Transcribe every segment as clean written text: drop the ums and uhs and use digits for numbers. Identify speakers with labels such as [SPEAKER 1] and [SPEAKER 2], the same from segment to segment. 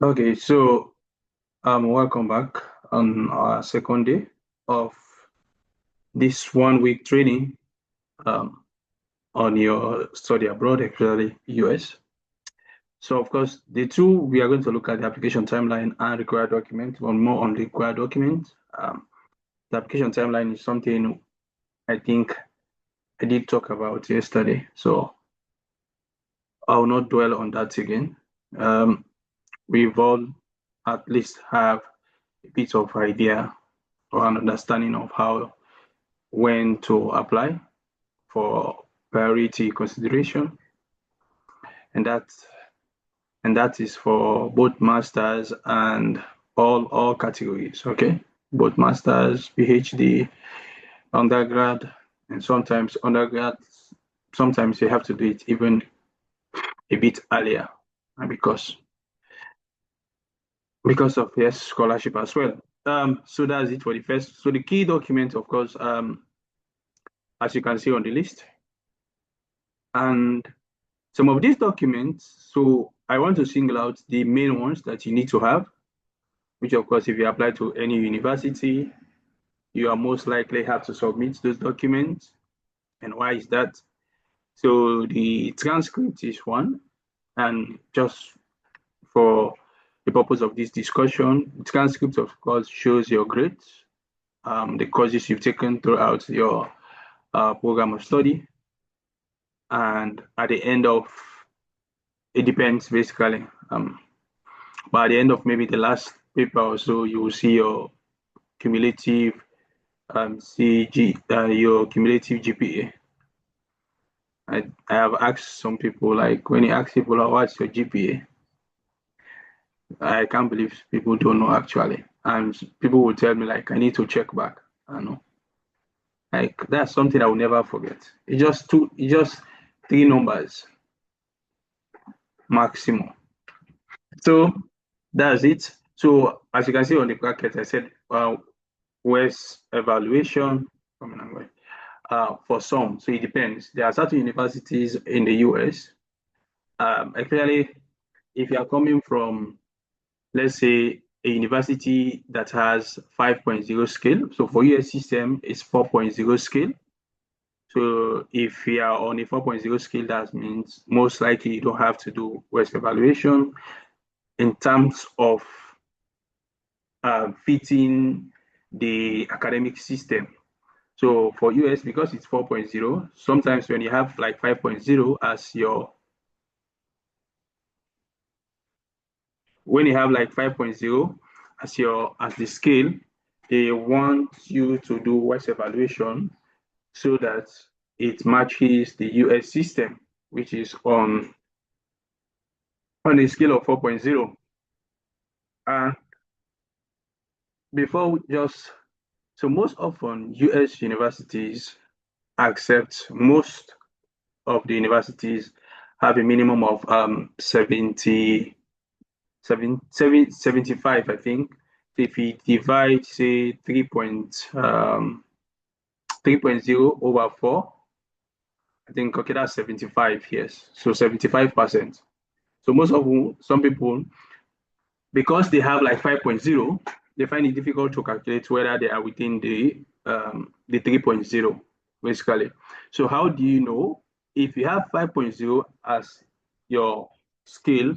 [SPEAKER 1] Okay, so welcome back on our second day of this 1 week training um, on your study abroad, especially US. So of course, the two we are going to look at the application timeline and required document, but more on the required document. The application timeline is something I think I did talk about yesterday, so I will not dwell on that again. We've all at least have a bit of idea or an understanding of when to apply for priority consideration, and that is for both masters and all categories. Okay, both masters, PhD, undergrad, and sometimes undergrad. Sometimes you have to do it even a bit earlier, because of yes scholarship as well. So that's it for the first. So the key document, of course, as you can see on the list, and some of these documents. So I want to single out the main ones that you need to have, which of course, if you apply to any university, you are most likely have to submit those documents. And why is that? So the transcript is one, and just for the purpose of this discussion, the transcript of course shows your grades, the courses you've taken throughout your program of study, and at the end of it depends basically. But at the end of maybe the last paper or so, you will see your cumulative your cumulative GPA. I have asked some people, like when you ask people, "Oh, what's your GPA?" I can't believe people don't know actually. And people will tell me like I need to check back. I know. Like that's something I will never forget. It's just three numbers maximum. So that's it. So as you can see on the bracket, I said West evaluation. For some, so it depends. There are certain universities in the US, especially if you are coming from, let's say, a university that has 5.0 scale. So for US system, it's 4.0 scale. So if you are on a 4.0 scale, that means most likely you don't have to do West evaluation in terms of fitting the academic system. So for US, because it's 4.0, sometimes when you have like 5.0 as your, when you have like 5.0 as the scale, they want you to do West evaluation so that it matches the US system, which is on a scale of 4.0. And before just, so most often US universities accept, most of the universities have a minimum of 75, I think. If we divide, say, 3.0 over 4, I think, okay, that's 75, yes. So 75%. So some people, because they have like 5.0, they find it difficult to calculate whether they are within the 3.0, basically. So how do you know? If you have 5.0 as your scale,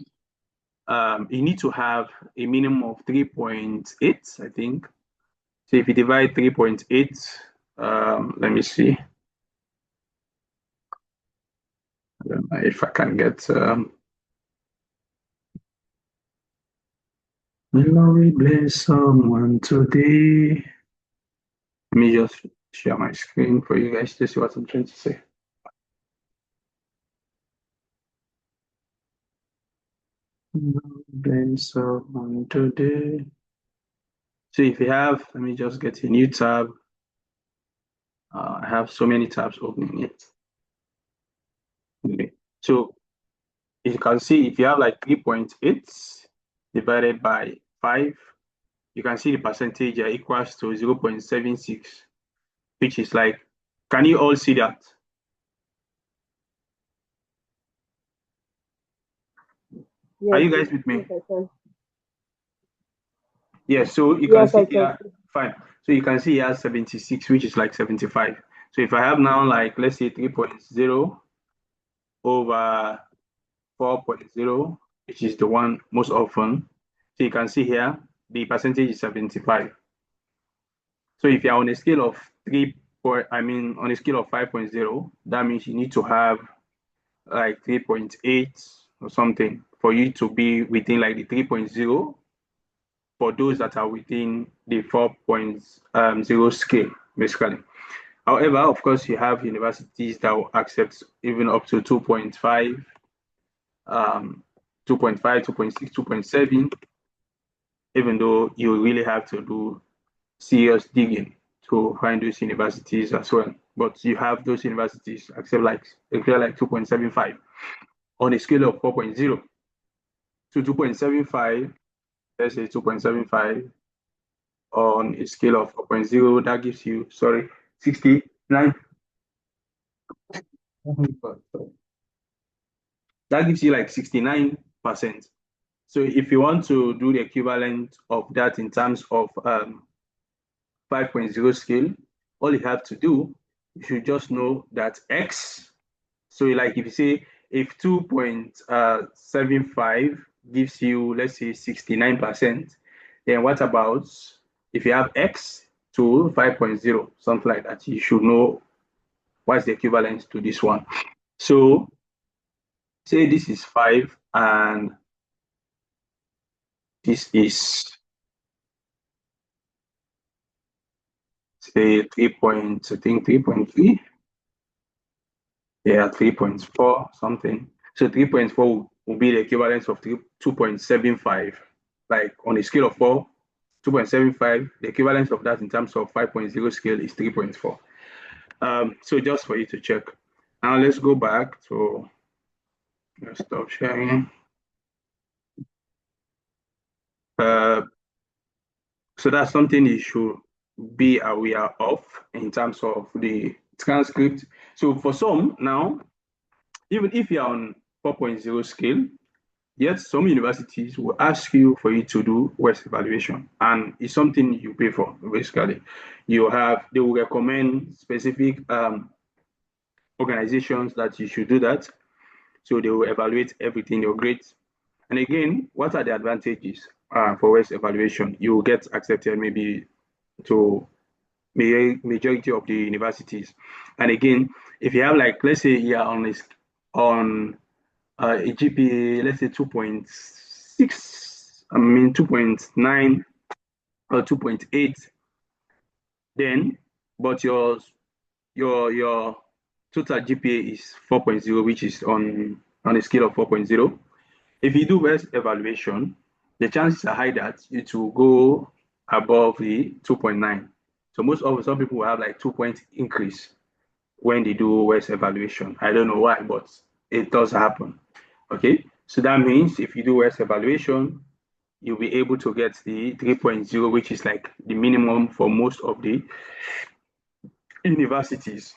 [SPEAKER 1] you need to have a minimum of 3.8, I think. So if you divide 3.8, let me see. I don't know if I can get. Glory bless someone today. Let me just share my screen for you guys to see what I'm trying to say. Glory bless someone today. So if you have, let me just get a new tab. I have so many tabs opening it. Okay. So you can see if you have like 3.8 divided by 5, you can see the percentage equals to 0.76, which is like, can you all see that?
[SPEAKER 2] Yes,
[SPEAKER 1] Are you guys with me?
[SPEAKER 2] yes, I can.
[SPEAKER 1] Yeah, so you can
[SPEAKER 2] Yes,
[SPEAKER 1] see
[SPEAKER 2] I can
[SPEAKER 1] here,
[SPEAKER 2] see.
[SPEAKER 1] fine. So you can see here 76, which is like 75. So if I have now like, let's say 3.0 over 4.0, which is the one most often. So you can see here, the percentage is 75. So if you're on a scale of on a scale of 5.0, that means you need to have like 3.8 or something for you to be within like the 3.0 for those that are within the 4.0 scale, basically. However, of course, you have universities that will accept even up to 2.5, um, 2.5, 2.6, 2.7, even though you really have to do serious digging to find those universities as well. But you have those universities accept like 2.75 on a scale of 4.0 to 2.75, let's say 2.75 on a scale of 4.0, that gives you, sorry, 69. That gives you like 69%. So if you want to do the equivalent of that in terms of 5.0 scale, all you have to do, you should just know that X. So like if you say if 2.75 gives you, let's say 69%, then what about if you have X to 5.0, something like that, you should know what's the equivalent to this one. So say this is 5 and this is say 3 point, I think 3.3. Yeah, 3.4 something. So 3.4 will be the equivalent of 2.75. Like on a scale of 4, 2.75, the equivalent of that in terms of 5.0 scale is 3.4. So just for you to check. Now let's go back to, let's stop sharing. Uh, so that's something you should be aware of in terms of the transcript. So for some now, even if you're on 4.0 scale, yet some universities will ask you for you to do West evaluation, and it's something you pay for. Basically, they will recommend specific organizations that you should do that. So they will evaluate everything, your grades. And again, what are the advantages for West evaluation? You will get accepted maybe to majority of the universities. And again, if you have like, let's say you're on a GPA, let's say 2.6, 2.9 or 2.8, then, but your total GPA is 4.0, which is on a scale of 4.0. If you do best evaluation, the chances are high that it will go above the 2.9. So most of some people will have like 2 point increase when they do West evaluation. I don't know why, but it does happen. Okay, so that means if you do West evaluation, you'll be able to get the 3.0, which is like the minimum for most of the universities.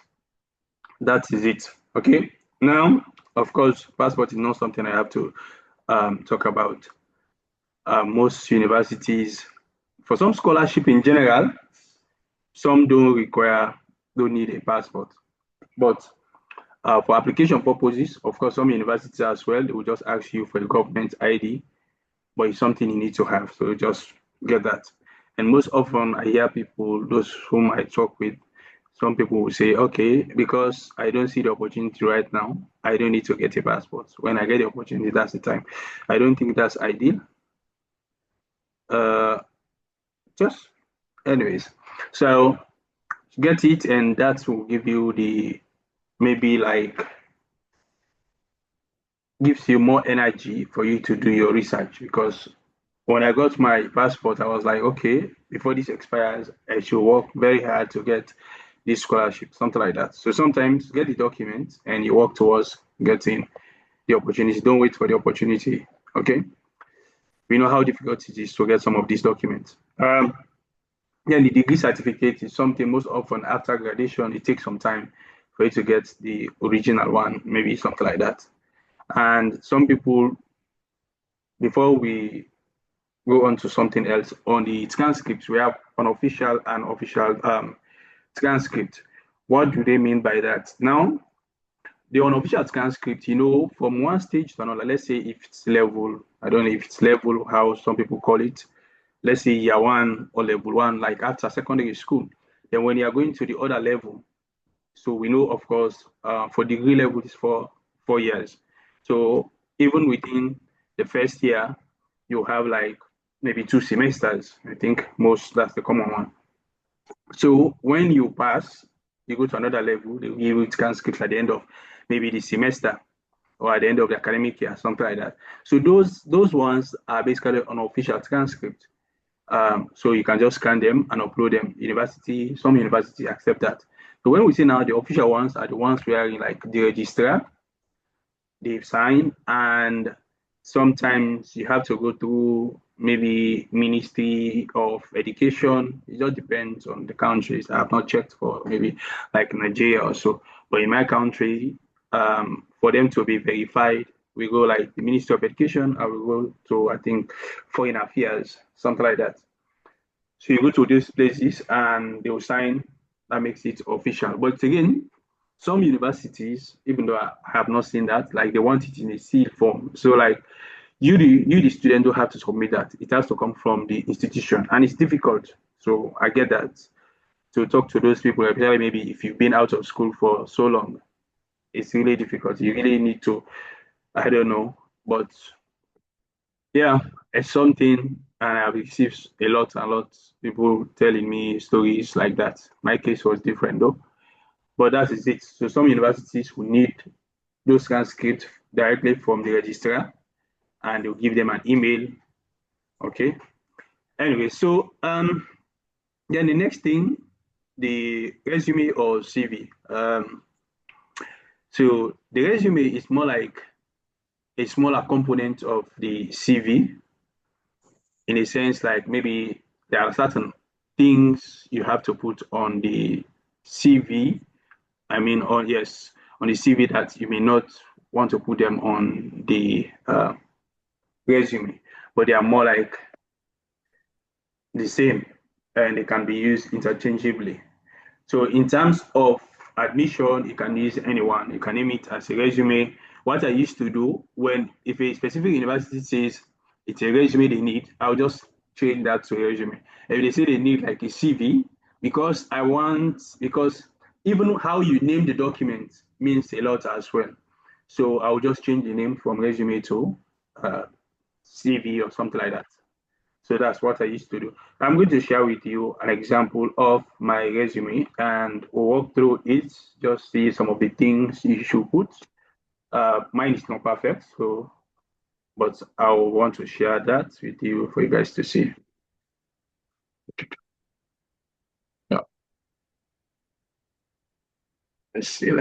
[SPEAKER 1] That is it. Okay, now, of course, passport is not something I have to talk about. Most universities, for some scholarship in general, some don't need a passport. But for application purposes, of course, some universities as well, they will just ask you for a government ID, but it's something you need to have. So just get that. And most often, I hear people, those whom I talk with, some people will say, okay, because I don't see the opportunity right now, I don't need to get a passport. When I get the opportunity, that's the time. I don't think that's ideal. Uh, just, anyways, so get it, and that will give you the maybe like gives you more energy for you to do your research because when I got my passport, I was like, okay, before this expires, I should work very hard to get this scholarship, something like that. So sometimes get the document and you work towards getting the opportunity. Don't wait for the opportunity. Okay. We know how difficult it is to get some of these documents. Then the degree certificate is something most often after graduation, it takes some time for you to get the original one, maybe something like that. And some people, before we go on to something else. On the transcripts, we have unofficial and official transcript. What do they mean by that? Now, the unofficial transcript, from one stage to another, let's say if it's level, I don't know if it's level, how some people call it, let's say year one or level one, like after secondary school. Then when you are going to the other level, so we know, of course, for degree level is for 4 years. So even within the first year, you have like maybe 2 semesters. I think most that's the common one. So when you pass, you go to another level, they give you transcripts at the end of maybe the semester or at the end of the academic year, something like that. So those ones are basically unofficial transcripts. So you can just scan them and upload them. Some universities accept that. So when we say now the official ones are the ones where like the registrar, they've signed, and sometimes you have to go through maybe Ministry of Education. It just depends on the countries. I have not checked for maybe like Nigeria or so, but in my country, for them to be verified, we go like the Ministry of Education, I will go to, I think, Foreign Affairs, something like that. So you go to these places and they will sign. That makes it official. But again, some universities, even though I have not seen that, like they want it in a sealed form. So like the student, don't have to submit that. It has to come from the institution, and it's difficult. So I get that. To talk to those people, especially maybe if you've been out of school for so long, it's really difficult. You really need to, I don't know, but yeah, it's something, and I've received a lot and lot people telling me stories like that. My case was different though, but that is it. So some universities will need those transcripts directly from the registrar, and they'll give them an email. Okay. Anyway, so then the next thing, the resume or CV. So the resume is more like a smaller component of the CV, in a sense, like maybe there are certain things you have to put on the CV. I mean, on yes, on the CV that you may not want to put them on the resume, but they are more like the same, and they can be used interchangeably. So in terms of admission, you can use anyone. You can name it as a resume. What I used to do, when if a specific university says it's a resume they need, I'll just change that to a resume. If they say they need like a CV, because even how you name the document means a lot as well. So I'll just change the name from resume to uh, CV or something like that. So that's what I used to do. I'm going to share with you an example of my resume, and we'll walk through it, just see some of the things you should put. Mine is not perfect, so but I want to share that with you for you guys to see. Yeah. Let's see.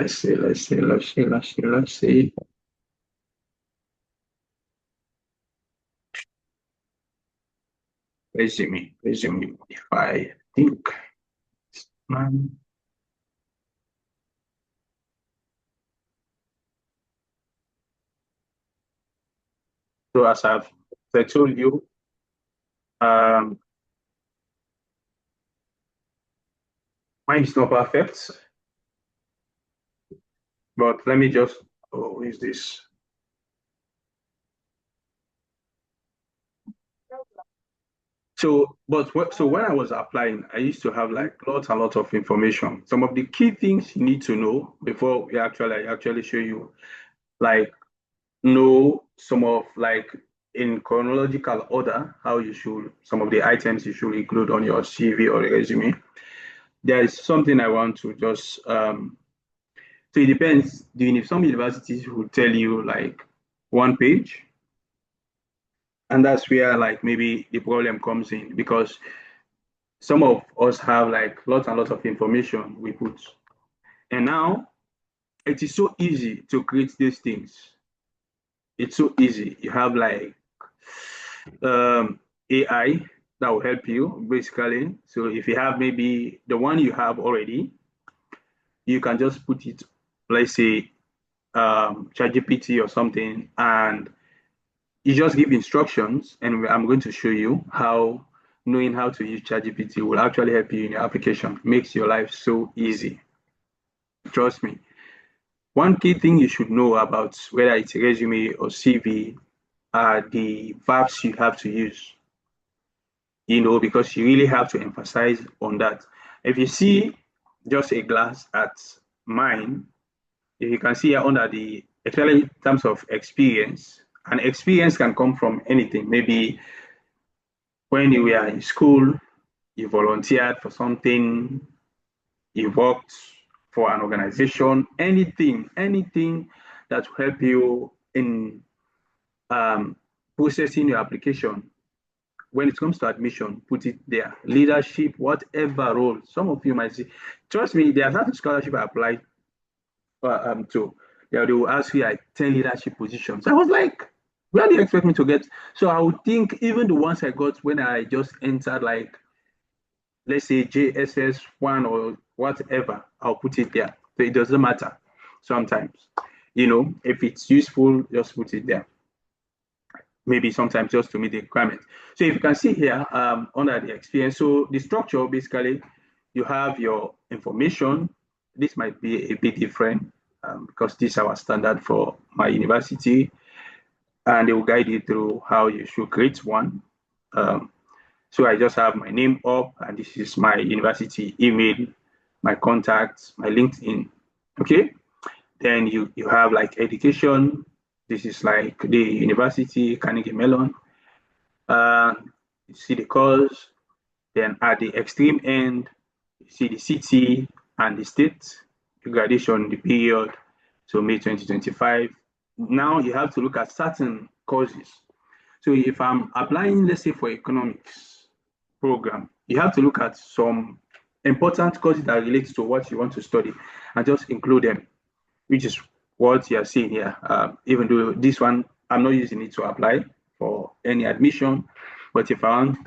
[SPEAKER 1] Resume. If I think, um, so as I told you, um, mine is not perfect, but let me just, oh, is this? So when I was applying, I used to have like lots and lots of information. Some of the key things you need to know before I actually show you, like know some of like in chronological order how you should some of the items you should include on your CV or resume. There is something I want to just so it depends. Some universities will tell you like one page, and that's where like maybe the problem comes in because some of us have like lots and lots of information we put. And now it is so easy to create these things. It's so easy. You have like AI that will help you basically. So if you have maybe the one you have already, you can just put it, let's say, ChatGPT or something, and you just give instructions, and I'm going to show you how knowing how to use ChatGPT will actually help you in your application. Makes your life so easy. Trust me. One key thing you should know about whether it's a resume or CV are the verbs you have to use, because you really have to emphasize on that. If you see just a glance at mine, if you can see here under the, especially in terms of experience, and experience can come from anything. Maybe when you were in school, you volunteered for something, you worked for an organization, anything that will help you in processing your application. When it comes to admission, put it there. Leadership, whatever role. Some of you might say, trust me, there are certain scholarship I applied to. They will ask you like 10 leadership positions. I was like, where do you expect me to get? So I would think even the ones I got when I just entered, like, let's say JSS1 or whatever, I'll put it there. So it doesn't matter sometimes. If it's useful, just put it there. Maybe sometimes just to meet the requirement. So if you can see here under the experience, so the structure, basically, you have your information. This might be a bit different because this is our standard for my university, and they will guide you through how you should create one. So I just have my name up, and this is my university email, my contacts, my LinkedIn. Okay. Then you have like education. This is like the university, Carnegie Mellon. You see the course. Then at the extreme end, you see the city and the state, the graduation, the period. So May 2025. Now you have to look at certain courses. So if I'm applying, let's say for economics program, you have to look at some important courses that relate to what you want to study and just include them, which is what you are seeing here. Even though this one, I'm not using it to apply for any admission, but if I want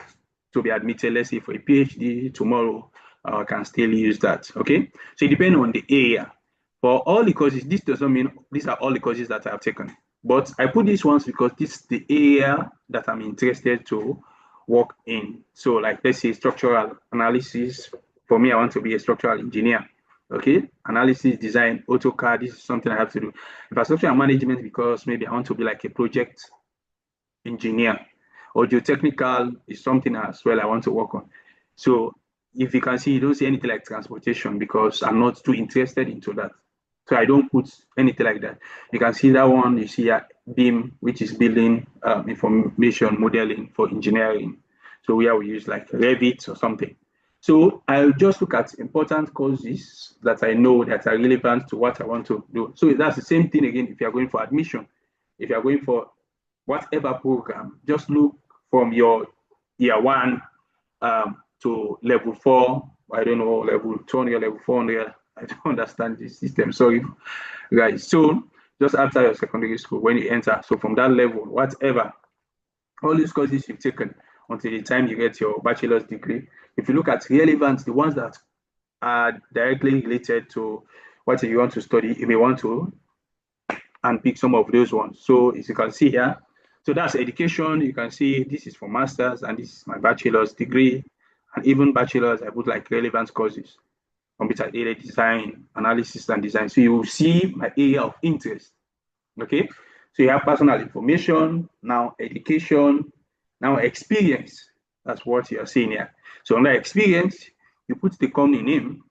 [SPEAKER 1] to be admitted, let's say for a PhD tomorrow, I can still use that. Okay, so it depends on the area. For all the courses, this doesn't mean these are all the courses that I have taken, but I put these ones because this is the area that I'm interested to work in. So like, let's say structural analysis. For me, I want to be a structural engineer. Okay, analysis, design, AutoCAD, this is something I have to do. Infrastructure and management, because maybe I want to be like a project engineer, or geotechnical is something as well I want to work on. So if you can see, you don't see anything like transportation because I'm not too interested into that. So I don't put anything like that. You can see that one, you see BIM, which is building information modeling for engineering. So where we use like Revit or something. So I'll just look at important courses that I know that are relevant to what I want to do. So that's the same thing again if you're going for admission. If you're going for whatever program, just look from your year one to level 4, I don't know, level 200, level 400. I don't understand this system, sorry, guys. So just after your secondary school, when you enter, so from that level, whatever, all these courses you've taken until the time you get your bachelor's degree, if you look at relevance, the ones that are directly related to what you want to study, you may want to and pick some of those ones. So as you can see here, so that's education. You can see this is for master's and this is my bachelor's degree, and even bachelor's I put like relevant courses, computer aided design, analysis and design. So you will see my area of interest. Okay, so you have personal information, now education, now experience. That's what you are seeing here. So under experience, you put the company name,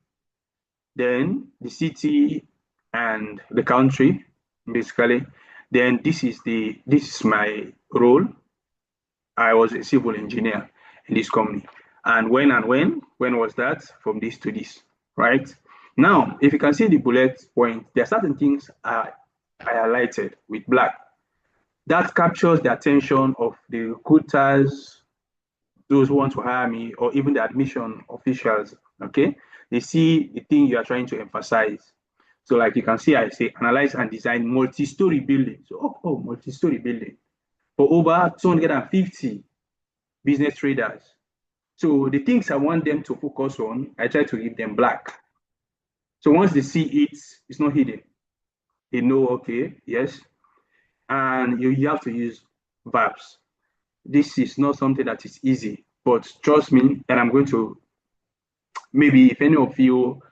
[SPEAKER 1] then the city and the country, basically. Then this is my role. I was a civil engineer in this company. And when was that? From this to this, right? Now, if you can see the bullet point, there are certain things I highlighted with black. That captures the attention of the recruiters, those who want to hire me, or even the admission officials, okay? They see the thing you are trying to emphasize. So like you can see, I say, analyze and design multi-story building. So, multi-story building for over 250 business traders. So the things I want them to focus on, I try to give them black. So once they see it, it's not hidden. They know, okay, yes. And you have to use verbs. This is not something that is easy, but trust me, and I'm going to, maybe if any of you,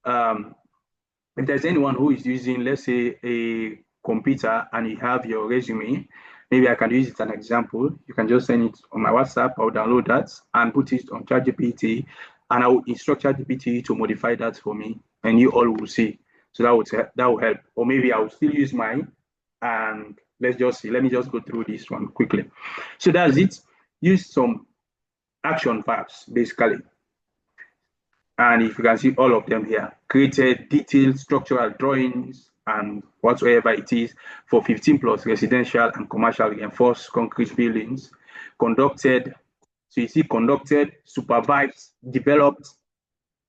[SPEAKER 1] if there's anyone who is using, let's say, a computer and you have your resume, maybe I can use it as an example. You can just send it on my WhatsApp. I'll download that and put it on ChatGPT, and I will instruct ChatGPT to modify that for me, and you all will see. So that will help. Or maybe I will still use mine, and let's just see. Let me just go through this one quickly. So that's it. Use some action verbs, basically. And if you can see all of them here, created detailed structural drawings and whatsoever it is for 15 plus residential and commercial reinforced concrete buildings, conducted, so you see conducted, supervised, developed,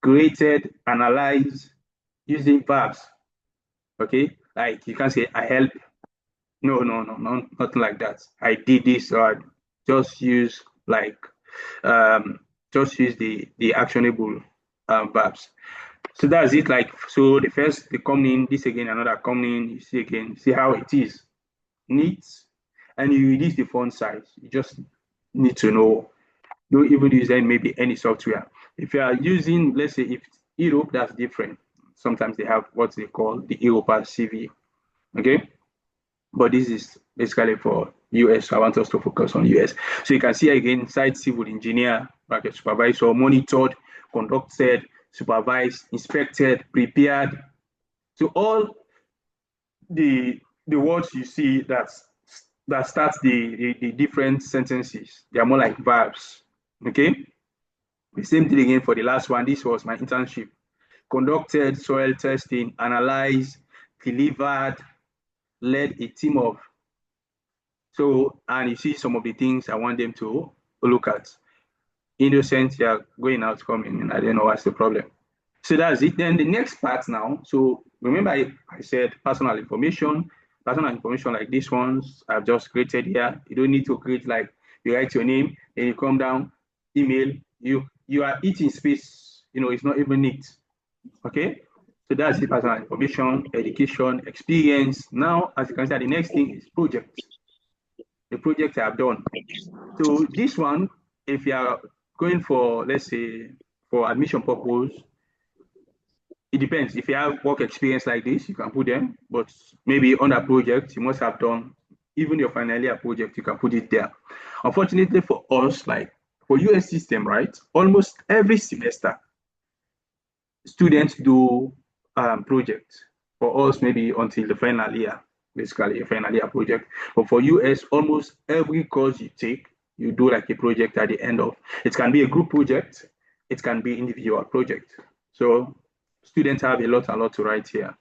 [SPEAKER 1] created, analyzed, using verbs. Okay, like you can say, I help. No, nothing like that. I did this, or just use like, just use the actionable verbs. So that's it. Like, so the first, the coming, this again, another coming, you see again, see how it is neat, and you reduce the font size. You just need to know. Don't even use maybe any software. If you are using, let's say, if Europe, that's different. Sometimes they have what they call the Europa CV. Okay, but this is basically for US. I want us to focus on US. So you can see again, site civil engineer, bracket supervisor, monitored, conducted, supervised, inspected, prepared. So all the words you see that starts the different sentences, they are more like verbs. Okay. The same thing again for the last one. This was my internship. Conducted soil testing, analyzed, delivered, led a team of. So, and you see some of the things I want them to look at. Innocent, you're going out, coming in. I don't know what's the problem. So that's it. Then the next part now. So remember, I said personal information like these ones I've just created here. You don't need to create like you write your name and you come down, email, you are eating space, it's not even neat. Okay. So that's the personal information, education, experience. Now, as you can see, the next thing is project. The project I have done. So this one, if you are going for, let's say, for admission purpose, it depends. If you have work experience like this, you can put them, but maybe on a project, you must have done, even your final year project, you can put it there. Unfortunately for us, like for US system, right, almost every semester, students do projects. For us, maybe until the final year, basically a final year project. But for US, almost every course you take, you do like a project at the end of. It can be a group project, it can be individual project. So students have a lot to write here.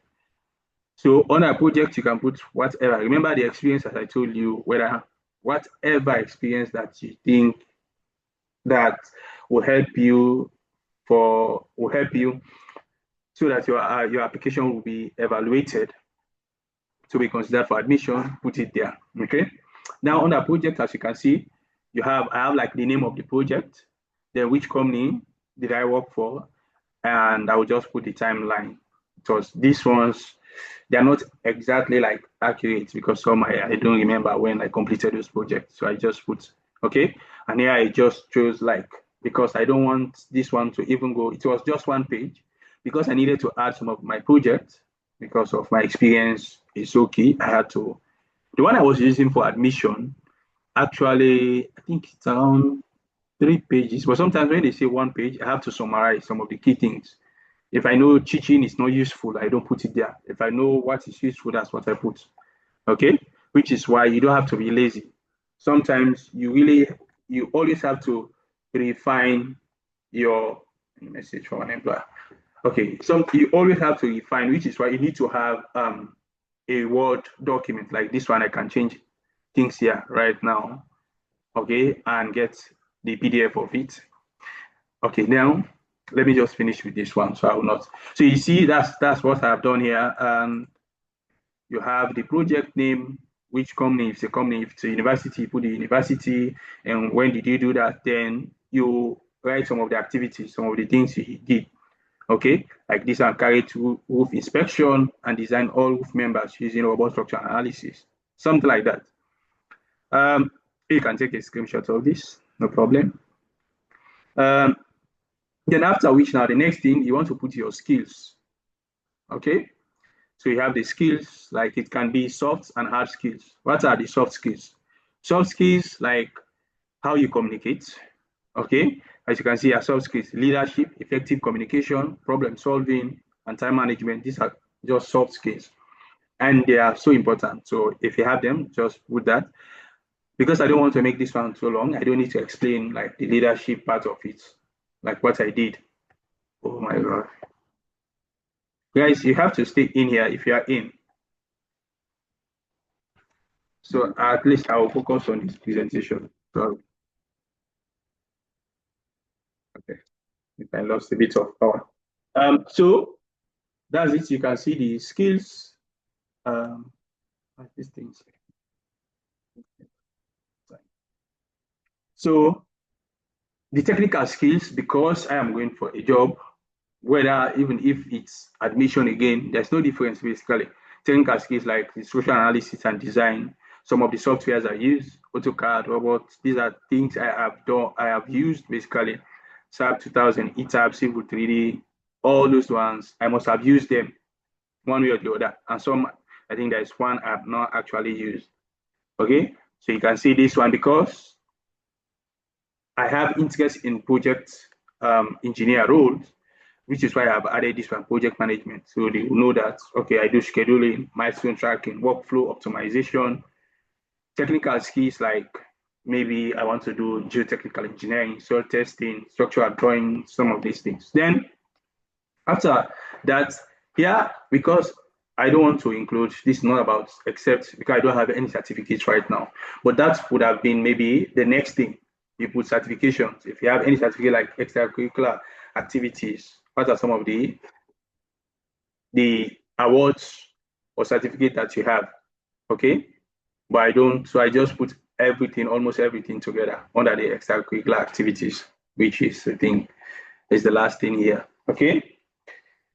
[SPEAKER 1] So on a project, you can put whatever. Remember the experience that I told you, whatever experience that you think that will help you so that your application will be evaluated to be considered for admission, put it there. Okay. Now on the project, as you can see, I have like the name of the project, then which company did I work for, and I will just put the timeline. Because these ones, they're not exactly like accurate because some I don't remember when I completed those projects. So I just put, okay. And here I just chose like, because I don't want this one to even go, it was just one page because I needed to add some of my projects because of my experience. It's okay. I had to, the one I was using for admission, actually, I think it's around 3 pages, but sometimes when they say 1 page, I have to summarize some of the key things. If I know teaching is not useful, I don't put it there. If I know what is useful, that's what I put. Okay, which is why you don't have to be lazy. Sometimes you always have to refine your message from an employer. Okay, so you always have to refine, which is why you need to have a Word document like this one. I can change things here right now, okay, and get the PDF of it. Okay, now let me just finish with this one, so I will not. So you see, that's what I've done here. You have the project name, which company, if it's a company, if it's a university, you put the university, and when did you do that? Then you write some of the activities, some of the things you did. Okay, like this one, carried roof inspection and design all roof members using robust structure analysis, something like that. You can take a screenshot of this, no problem. Then after which, now the next thing you want to put your skills. Okay, so you have the skills, like it can be soft and hard skills. What are the soft skills? Soft skills like how you communicate. Okay, as you can see, our soft skills: leadership, effective communication, problem solving, and time management. These are just soft skills, and they are so important. So if you have them, just put that. Because I don't want to make this one so long, I don't need to explain like the leadership part of it, like what I did. Oh my God. Guys, you have to stay in here if you are in. So at least I will focus on this presentation. So, okay, if I lost a bit of power. So that's it. You can see the skills. These things. So the technical skills, because I am going for a job, whether even if it's admission again, there's no difference basically. Technical skills like the social analysis and design, some of the softwares I use, AutoCAD, robots, these are things I have done, I have used basically. SAP 2000, ETAB, Civil 3D, all those ones, I must have used them one way or the other. And some, I think there's one I have not actually used. Okay, so you can see this one because I have interest in project engineer roles, which is why I've added this one, project management. So they will know that, okay, I do scheduling, milestone tracking, workflow optimization, technical skills like maybe I want to do geotechnical engineering, soil testing, structural drawing, some of these things. Then after that, yeah, because I don't want to include this, not about except because I don't have any certificates right now. But that would have been maybe the next thing. You put certifications. If you have any certificate like extracurricular activities, what are some of the awards or certificate that you have? Okay. But I don't, so I just put everything, almost everything together under the extracurricular activities, which is, I think, is the last thing here. Okay.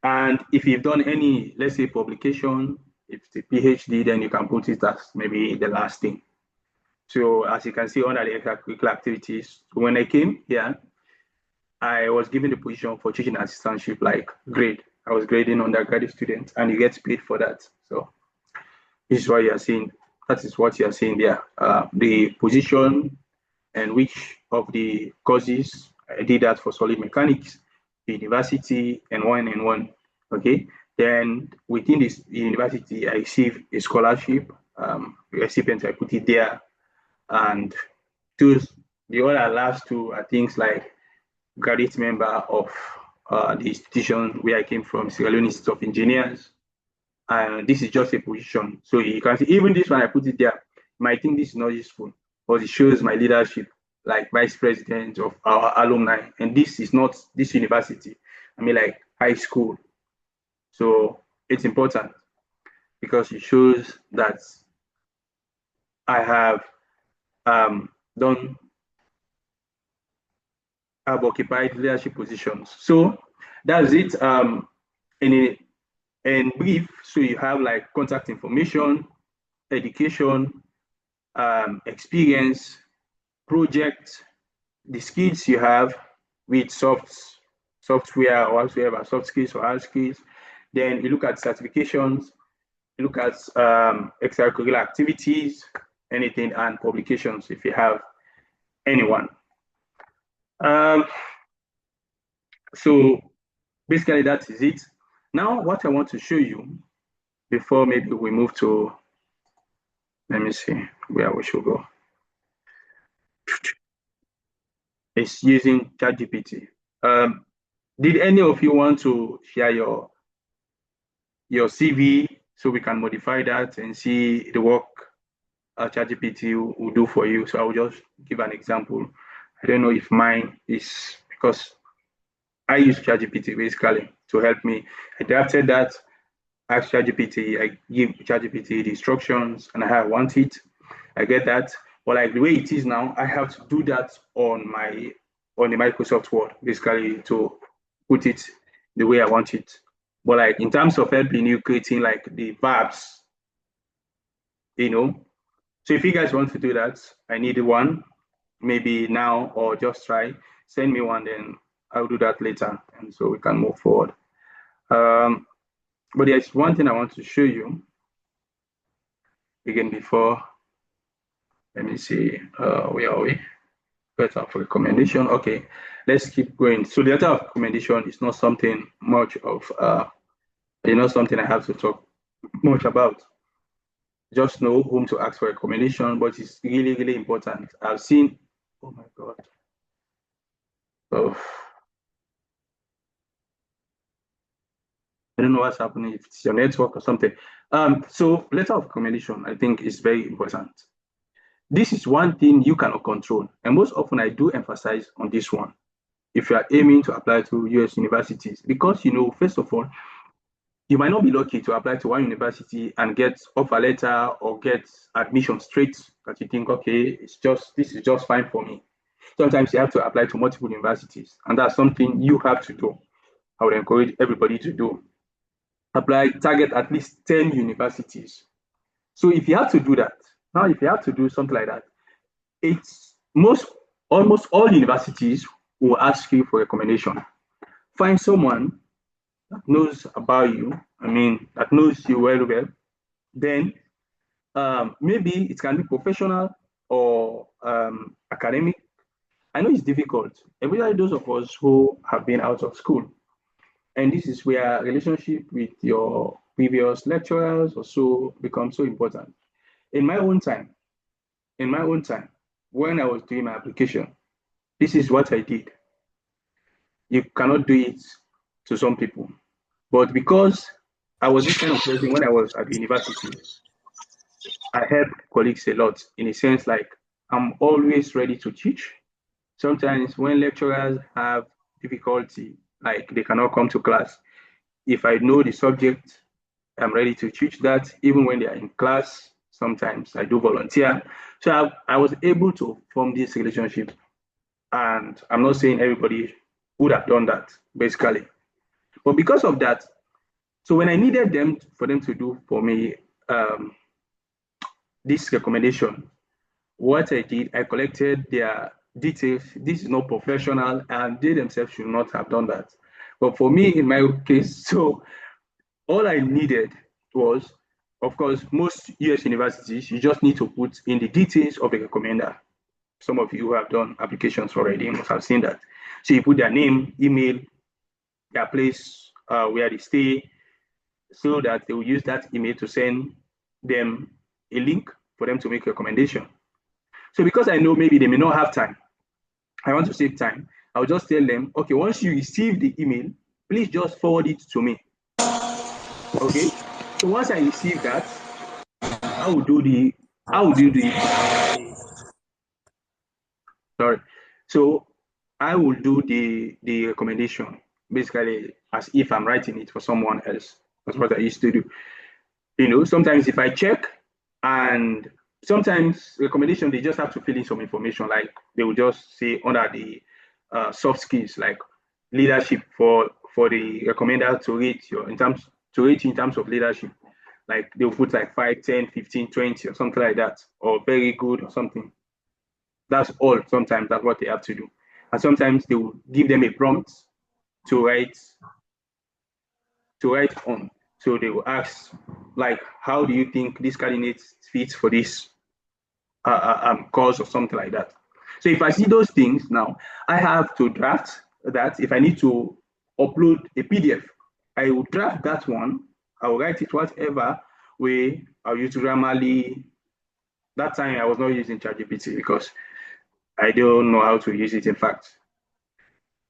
[SPEAKER 1] And if you've done any, let's say, publication, if it's a PhD, then you can put it as maybe the last thing. So as you can see under the extracurricular activities, when I came here, I was given the position for teaching assistantship, like grade. I was grading undergraduate students, and you get paid for that. So this is what you are seeing. That is what you are seeing there. The position and which of the courses I did that for solid mechanics, the university, and one. Okay. Then within this university, I received a scholarship. Recipient, I put it there, and those the other last two are things like graduate member of the institution where I came from, Sierra Leone Institute of Engineers. And this is just a position. So you can see, even this one, I put it there. You might think this is not useful, but it shows my leadership, like vice president of our alumni. And this is not this university, I mean, like high school. So it's important because it shows that I have done, I've occupied leadership positions. So that's it. In brief, so you have like contact information, education, experience, project, the skills you have with software or whatsoever, soft skills or hard skills. Then you look at certifications, you look at extracurricular activities, anything, and publications if you have anyone. So basically that is it. Now what I want to show you before maybe we move to, let me see where we should go. It's using ChatGPT. Did any of you want to share your CV so we can modify that and see the work ChatGPT will do for you? So I will just give an example. I don't know if mine is, because I use ChatGPT basically to help me. I drafted that, ask ChatGPT, I give ChatGPT the instructions and how I want it. I get that. But like the way it is now, I have to do that on the Microsoft Word, basically to put it the way I want it. But like in terms of helping you creating like the verbs, you know, So if you guys want to do that, I need one, maybe now or just try. Send me one, then I'll do that later, and so we can move forward. But there's one thing I want to show you again before. Let me see. Where are we? Letter of recommendation. Okay, let's keep going. So the letter of recommendation is not something much of something I have to talk much about. Just know whom to ask for recommendation, but it's really, really important. I've seen, oh my God. Oh, I don't know what's happening, if it's your network or something. So letter of recommendation, I think, is very important. This is one thing you cannot control. And most often I do emphasize on this one. If you are aiming to apply to US universities, because, first of all, you might not be lucky to apply to one university and get offer letter or get admission straight that you think, okay, this is just fine for me. Sometimes you have to apply to multiple universities, and that's something you have to do. I would encourage everybody to do. Target at least 10 universities. So if you have to do that, now if you have to do something like that, it's almost all universities will ask you for recommendation. Find someone that knows about you, that knows you well, then maybe it can be professional or academic. I know it's difficult, especially those of us who have been out of school. And this is where relationship with your previous lecturers or so becomes so important. In my own time, when I was doing my application, this is what I did. You cannot do it to some people. But because I was this kind of person when I was at the university, I helped colleagues a lot in a sense like I'm always ready to teach. Sometimes when lecturers have difficulty, like they cannot come to class, if I know the subject, I'm ready to teach that. Even when they are in class, sometimes I do volunteer. So I was able to form this relationship. And I'm not saying everybody would have done that, basically. But because of that, so when I needed them for them to do for me this recommendation, what I did, I collected their details. This is not professional, and they themselves should not have done that. But for me, in my case, so all I needed was, of course, most US universities, you just need to put in the details of the recommender. Some of you who have done applications already must have seen that. So you put their name, email, their place where they stay, so that they will use that email to send them a link for them to make a recommendation. So because I know maybe they may not have time, I want to save time, I'll just tell them, okay, once you receive the email, please just forward it to me. Okay. So once I receive that, I will do the sorry. So I will do the recommendation basically as if I'm writing it for someone else. That's what I used to do. Sometimes if I check, and sometimes recommendation, they just have to fill in some information, like they will just say under the soft skills, like leadership for the recommender to rate in terms of leadership. Like they'll put like 5, 10, 15, 20 or something like that, or very good or something. That's all. Sometimes that's what they have to do. And sometimes they will give them a prompt to write on. So they will ask, like, how do you think this candidate fits for this course or something like that. So if I see those things now, I have to draft that. If I need to upload a PDF, I will draft that one. I will write it whatever way. I'll use Grammarly. That time I was not using ChatGPT because I don't know how to use it. In fact,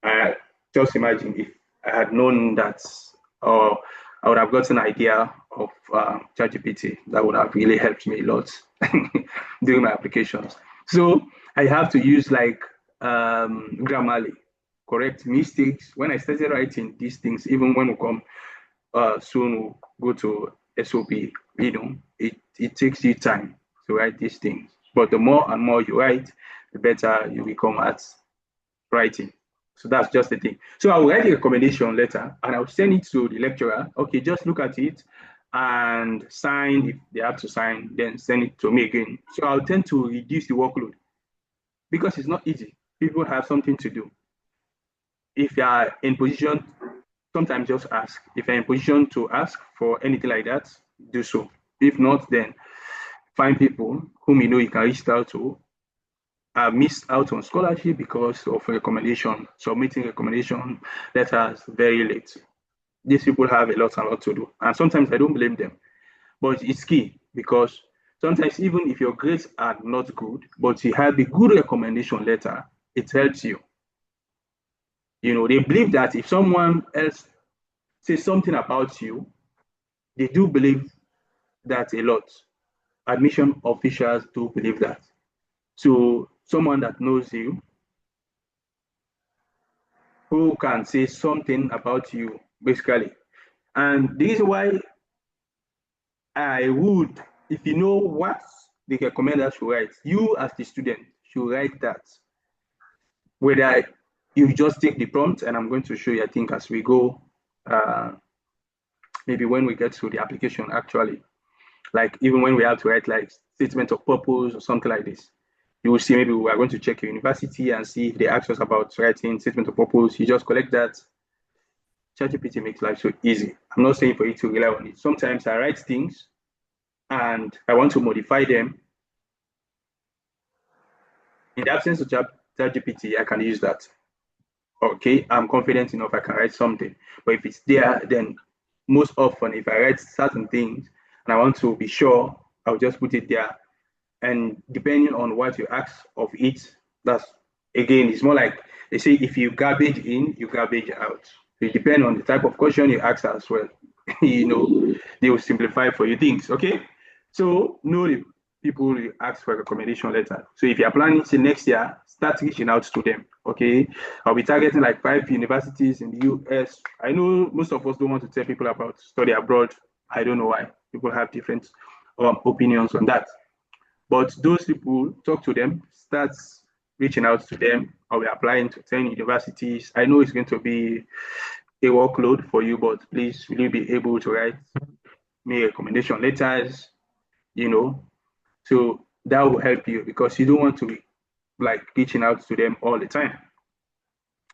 [SPEAKER 1] I just imagine if I had known that, or I would have gotten an idea of ChatGPT. That would have really helped me a lot during my applications. So I have to use like Grammarly, correct mistakes. When I started writing these things, even when we come soon, we'll go to SOP, it takes you time to write these things. But the more and more you write, the better you become at writing. So that's just the thing. So I will write a recommendation letter and I'll send it to the lecturer. Okay, just look at it. and sign if they have to sign, then send it to me again. So I'll tend to reduce the workload because it's not easy. People have something to do. If you are in position, sometimes just ask. If you're in position to ask for anything like that, do so. If not, then find people whom you know you can reach out to. I missed out on scholarship because of recommendation, submitting recommendation letters very late. These people have a lot to do. And sometimes I don't blame them. But it's key because sometimes even if your grades are not good, but you have a good recommendation letter, it helps you. You know, they believe that if someone else says something about you, they do believe that a lot. Admission officials do believe that. So someone that knows you, who can say something about you, basically. And the reason why I would, if you know what the recommender should write, you as the student should write that. Whether you just take the prompt, and I'm going to show you, I think, as we go, maybe when we get to the application, actually, like even when we have to write like statement of purpose or something like this, you will see maybe we are going to check your university and see if they ask us about writing statement of purpose. You just collect that. ChatGPT makes life so easy. I'm not saying for you to rely on it. Sometimes I write things and I want to modify them. In the absence of ChatGPT, I can use that. Okay, I'm confident enough I can write something. But if it's there, then most often if I write certain things and I want to be sure, I'll just put it there. And depending on what you ask of it, that's again, it's more like they say if you garbage in, you garbage out. It depends on the type of question you ask as well. You know, they will simplify for you things. Okay. So know the people you ask for a recommendation letter. So if you're planning to next year, start reaching out to them. Okay. I'll be targeting like 5 universities in the US. I know most of us don't want to tell people about study abroad. I don't know why. People have different opinions on that. But those people, talk to them, start reaching out to them. I'll be applying to 10 universities. I know it's going to be a workload for you, but please, will you be able to write me recommendation letters, you know? So that will help you because you don't want to be like reaching out to them all the time.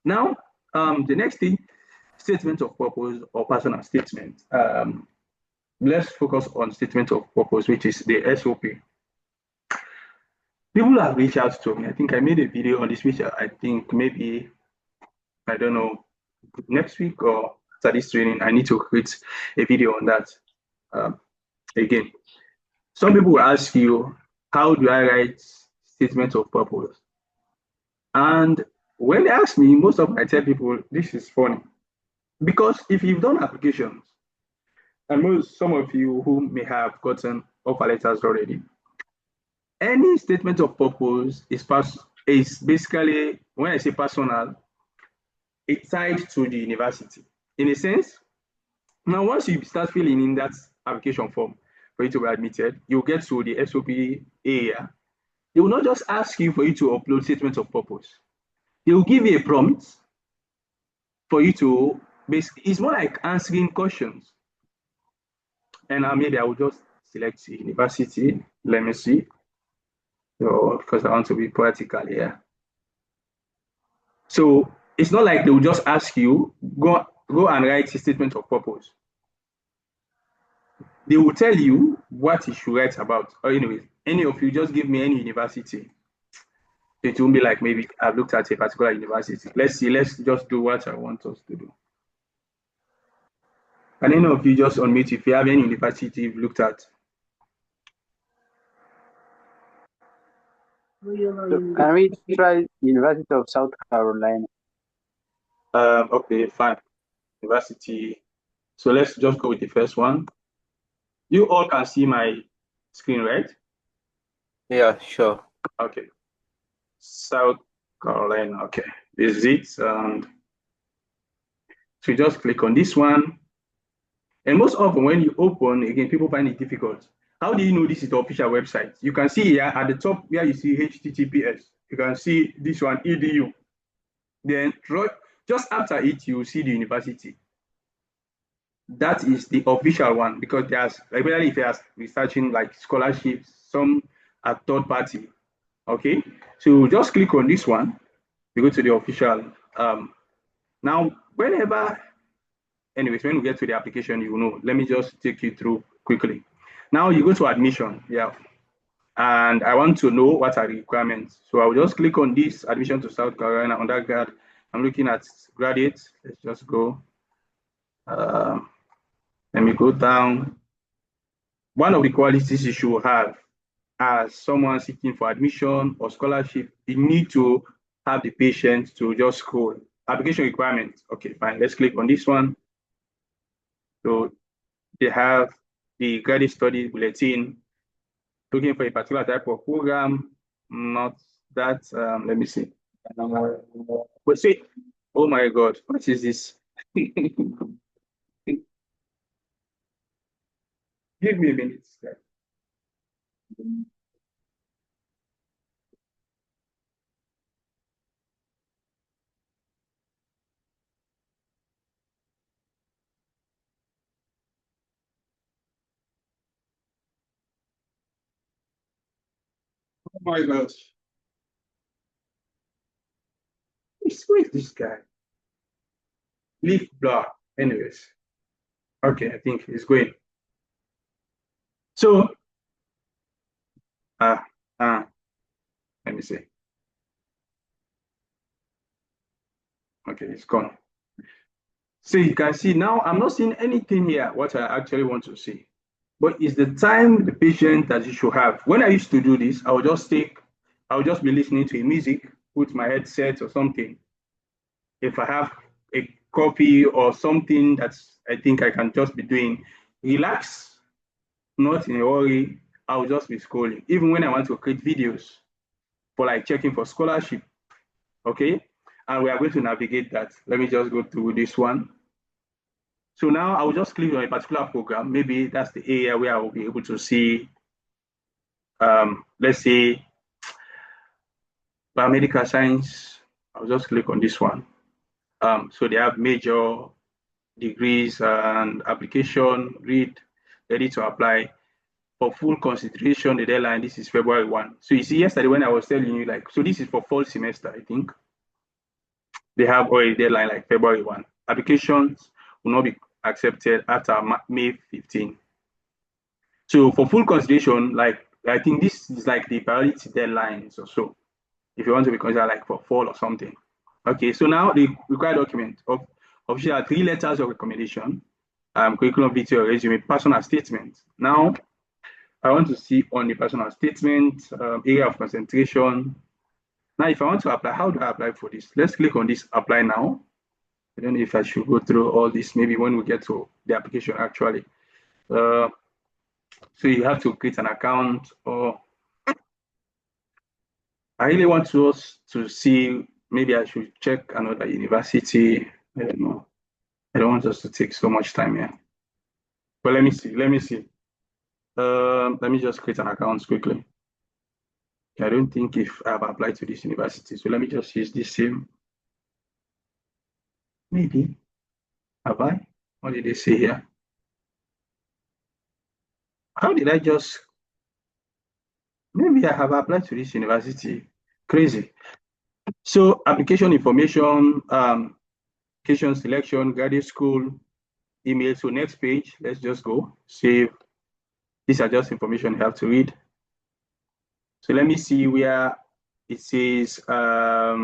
[SPEAKER 1] Now, the next thing, statement of purpose or personal statement. Let's focus on statement of purpose, which is the SOP. People have reached out to me. I think I made a video on this, which I think maybe, I don't know, next week or after this training, I need to create a video on that. Again, some people will ask you, how do I write statement of purpose? And when they ask me, most of I tell people, this is funny. Because if you've done applications, and some of you who may have gotten offer letters already, any statement of purpose is basically, when I say personal, it's tied to the university. In a sense, now once you start filling in that application form for you to be admitted, you'll get to the SOP area. They will not just ask you for you to upload statement of purpose. They will give you a prompt for you to basically, it's more like answering questions. And maybe I will just select the university. Let me see. So, because I want to be practical here. So it's not like they will just ask you, go and write a statement of purpose. They will tell you what you should write about. Or anyways, any of you just give me any university. It won't be like maybe I've looked at a particular university. Let's see, let's just do what I want us to do. Can any of you just unmute if you have any university you've looked at?
[SPEAKER 2] Can we try University of South Carolina?
[SPEAKER 1] Okay, fine. University. So let's just go with the first one. You all can see my screen, right?
[SPEAKER 3] Yeah, sure.
[SPEAKER 1] Okay. South Carolina. Okay. This is it. And so you just click on this one. And most often when you open, again, people find it difficult. How do you know this is the official website? You can see here at the top where you see HTTPS. You can see this one, EDU. Then just after it, you see the university. that is the official one, because there's, especially if you're researching like scholarships, some are third party. Okay, so just click on this one, you go to the official. Now, whenever, anyways, when we get to the application, you know, let me just take you through quickly. Now you go to admission, yeah, and I want to know what are the requirements. So I'll just click on this admission to South Carolina undergrad. I'm looking at graduates. Let's just go. Let me go down. One of the qualities you should have as someone seeking for admission or scholarship, you need to have the patience to just scroll. Application requirements. Okay, fine. Let's click on this one. So they have the graduate study bulletin, looking for a particular type of program, not that. Let me see. But see, oh my God, what is this? Give me a minute. Oh my God. Who is this guy? Leaf block. Anyways. Okay, I think it's going. So, uh, uh, let me see. Okay, it's gone. So you can see now I'm not seeing anything here, what I actually want to see. But it's the time, the patience that you should have. When I used to do this, I would just be listening to music, put my headset or something. If I have a copy or something that I think I can just be doing, relax, not in a hurry, I'll just be scrolling. Even when I want to create videos for like checking for scholarship, okay? And we are going to navigate that. Let me just go through this one. So now I will just click on a particular program. Maybe that's the area where I will be able to see, let's say, biomedical science. I'll just click on this one. So they have major degrees and application, ready to apply. For full consideration, the deadline, this is February 1. So you see, yesterday when I was telling you, like, so this is for fall semester, I think. They have already deadline like February 1. Applications will not be accepted after May 15. So for full consideration, like, I think this is like the priority deadlines or so, if you want to be considered like for fall or something. Okay, so now the required document of official 3 letters of recommendation, curriculum detail, resume, personal statement. Now, I want to see on the personal statement, area of concentration. Now, if I want to apply, how do I apply for this? Let's click on this apply now. I don't know if I should go through all this, maybe when we get to the application actually. So you have to create an account, or I really want us to see, maybe I should check another university. I don't know. I don't want us to take so much time here. But let me see. Let me just create an account quickly. I don't think if I've applied to this university. So let me just use this same. Maybe. Have I? What did they say here? How did I just? Maybe I have applied to this university. Crazy. So application information, application selection, graduate school, email. So next page, let's just go save. These are just information you have to read. So let me see where it says, I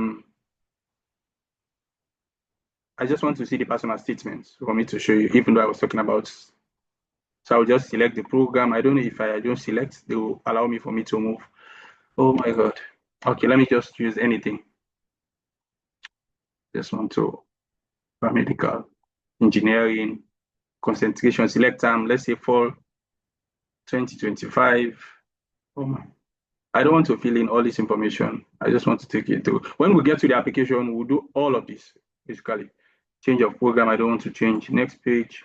[SPEAKER 1] just want to see the personal statements for me to show you, even though I was talking about. So I'll just select the program. I don't know if I don't select, they will allow me for me to move. Oh my God. Okay, let me just use anything. Just want to biomedical, engineering, concentration, select time, let's say fall 2025. Oh my. I don't want to fill in all this information. I just want to take it through. When we get to the application, we'll do all of this, basically. Change of program, I don't want to change. Next page.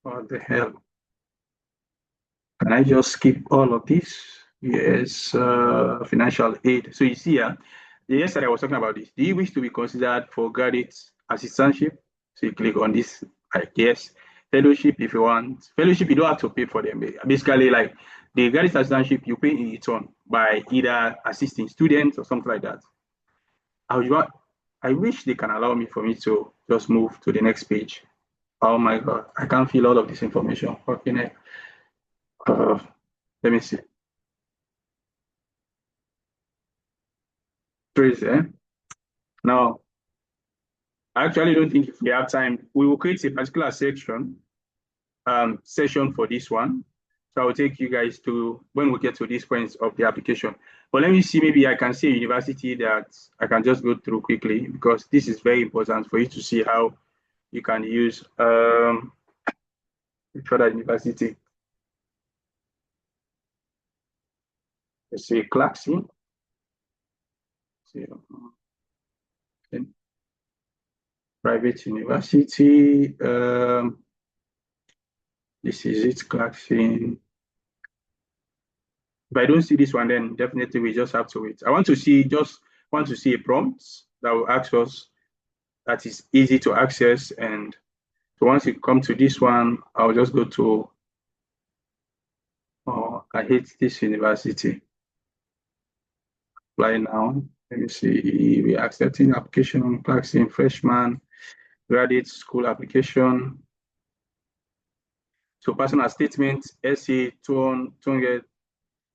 [SPEAKER 1] What the hell? Can I just skip all of this? Yes, financial aid. So you see here, yesterday I was talking about this. Do you wish to be considered for graduate assistantship? So you click on this, like yes. Fellowship, if you want fellowship, you don't have to pay for them. Basically, like the graduate assistantship, you pay in return by either assisting students or something like that. I wish they can allow me for me to just move to the next page. Oh my god, I can't feel all of this information. Okay, let me see. Crazy, eh? Now, I actually don't think if we have time, we will create a particular session for this one. So I will take you guys to when we get to these points of the application. But let me see, maybe I can see a university that I can just go through quickly because this is very important for you to see how you can use which other university. Let's say Clarkson. Private university. This is it, Clarkson. If I don't see this one, then definitely we just have to wait. I want to see a prompt that will ask us that is easy to access. And so once you come to this one, I'll just go to, oh, I hate this university. Apply now. Let me see. We are accepting application on Clarkson freshman, graduate school application. So personal statement, essay 200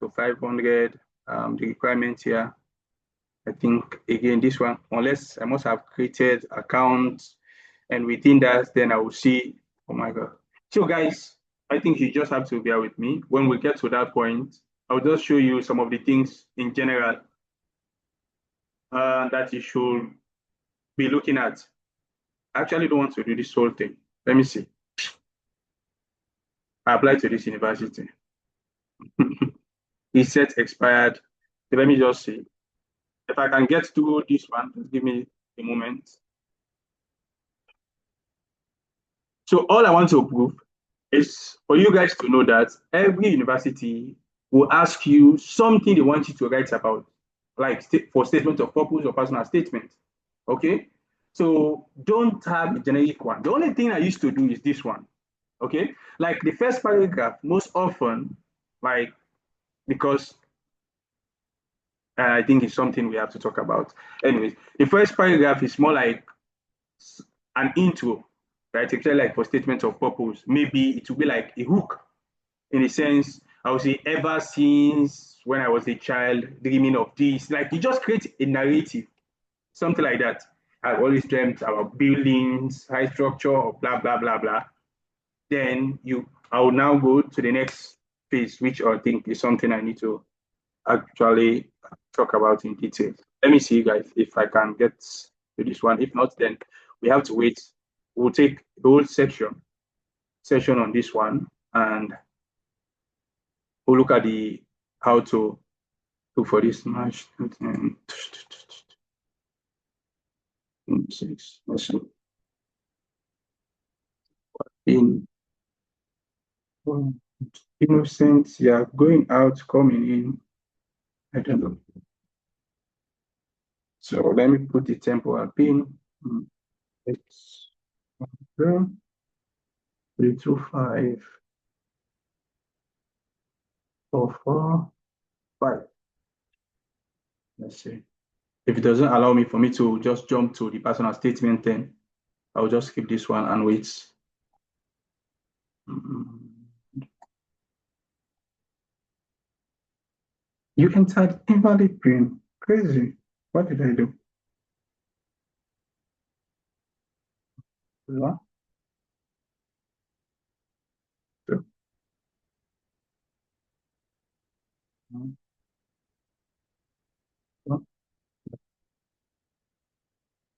[SPEAKER 1] to 500. The requirement here, I think again this one, unless I must have created accounts, and within that, then I will see. Oh my god! So guys, I think you just have to bear with me. When we get to that point, I'll just show you some of the things in general that you should be looking at. I actually don't want to do this whole thing. Let me see. I applied to this university. It said expired. So let me just see. If I can get to this one, just give me a moment. So all I want to prove is for you guys to know that every university will ask you something they want you to write about, like for statement of purpose or personal statement. Okay? So don't have a generic one. The only thing I used to do is this one. Okay? Like the first paragraph, most often, like, because I think it's something we have to talk about. Anyways, the first paragraph is more like an intro, right? Especially like for statement of purpose. Maybe it will be like a hook in a sense. I would say ever since when I was a child, dreaming of this. Like you just create a narrative, something like that. I've always dreamt about buildings, high structure, or blah blah blah blah. Then I will now go to the next phase, which I think is something I need to actually talk about in detail. Let me see, guys, if I can get to this one. If not, then we have to wait. We'll take the whole session on this one, and we'll look at the how to look for this match. Six. Let's look in innocent. Yeah, going out, coming in. I don't know. So let me put the temporal pin. It's 325 445. Let's see. If it doesn't allow me for me to just jump to the personal statement, then I'll just skip this one and wait. You entered invalid pin. Crazy. What did I do? One, two, one,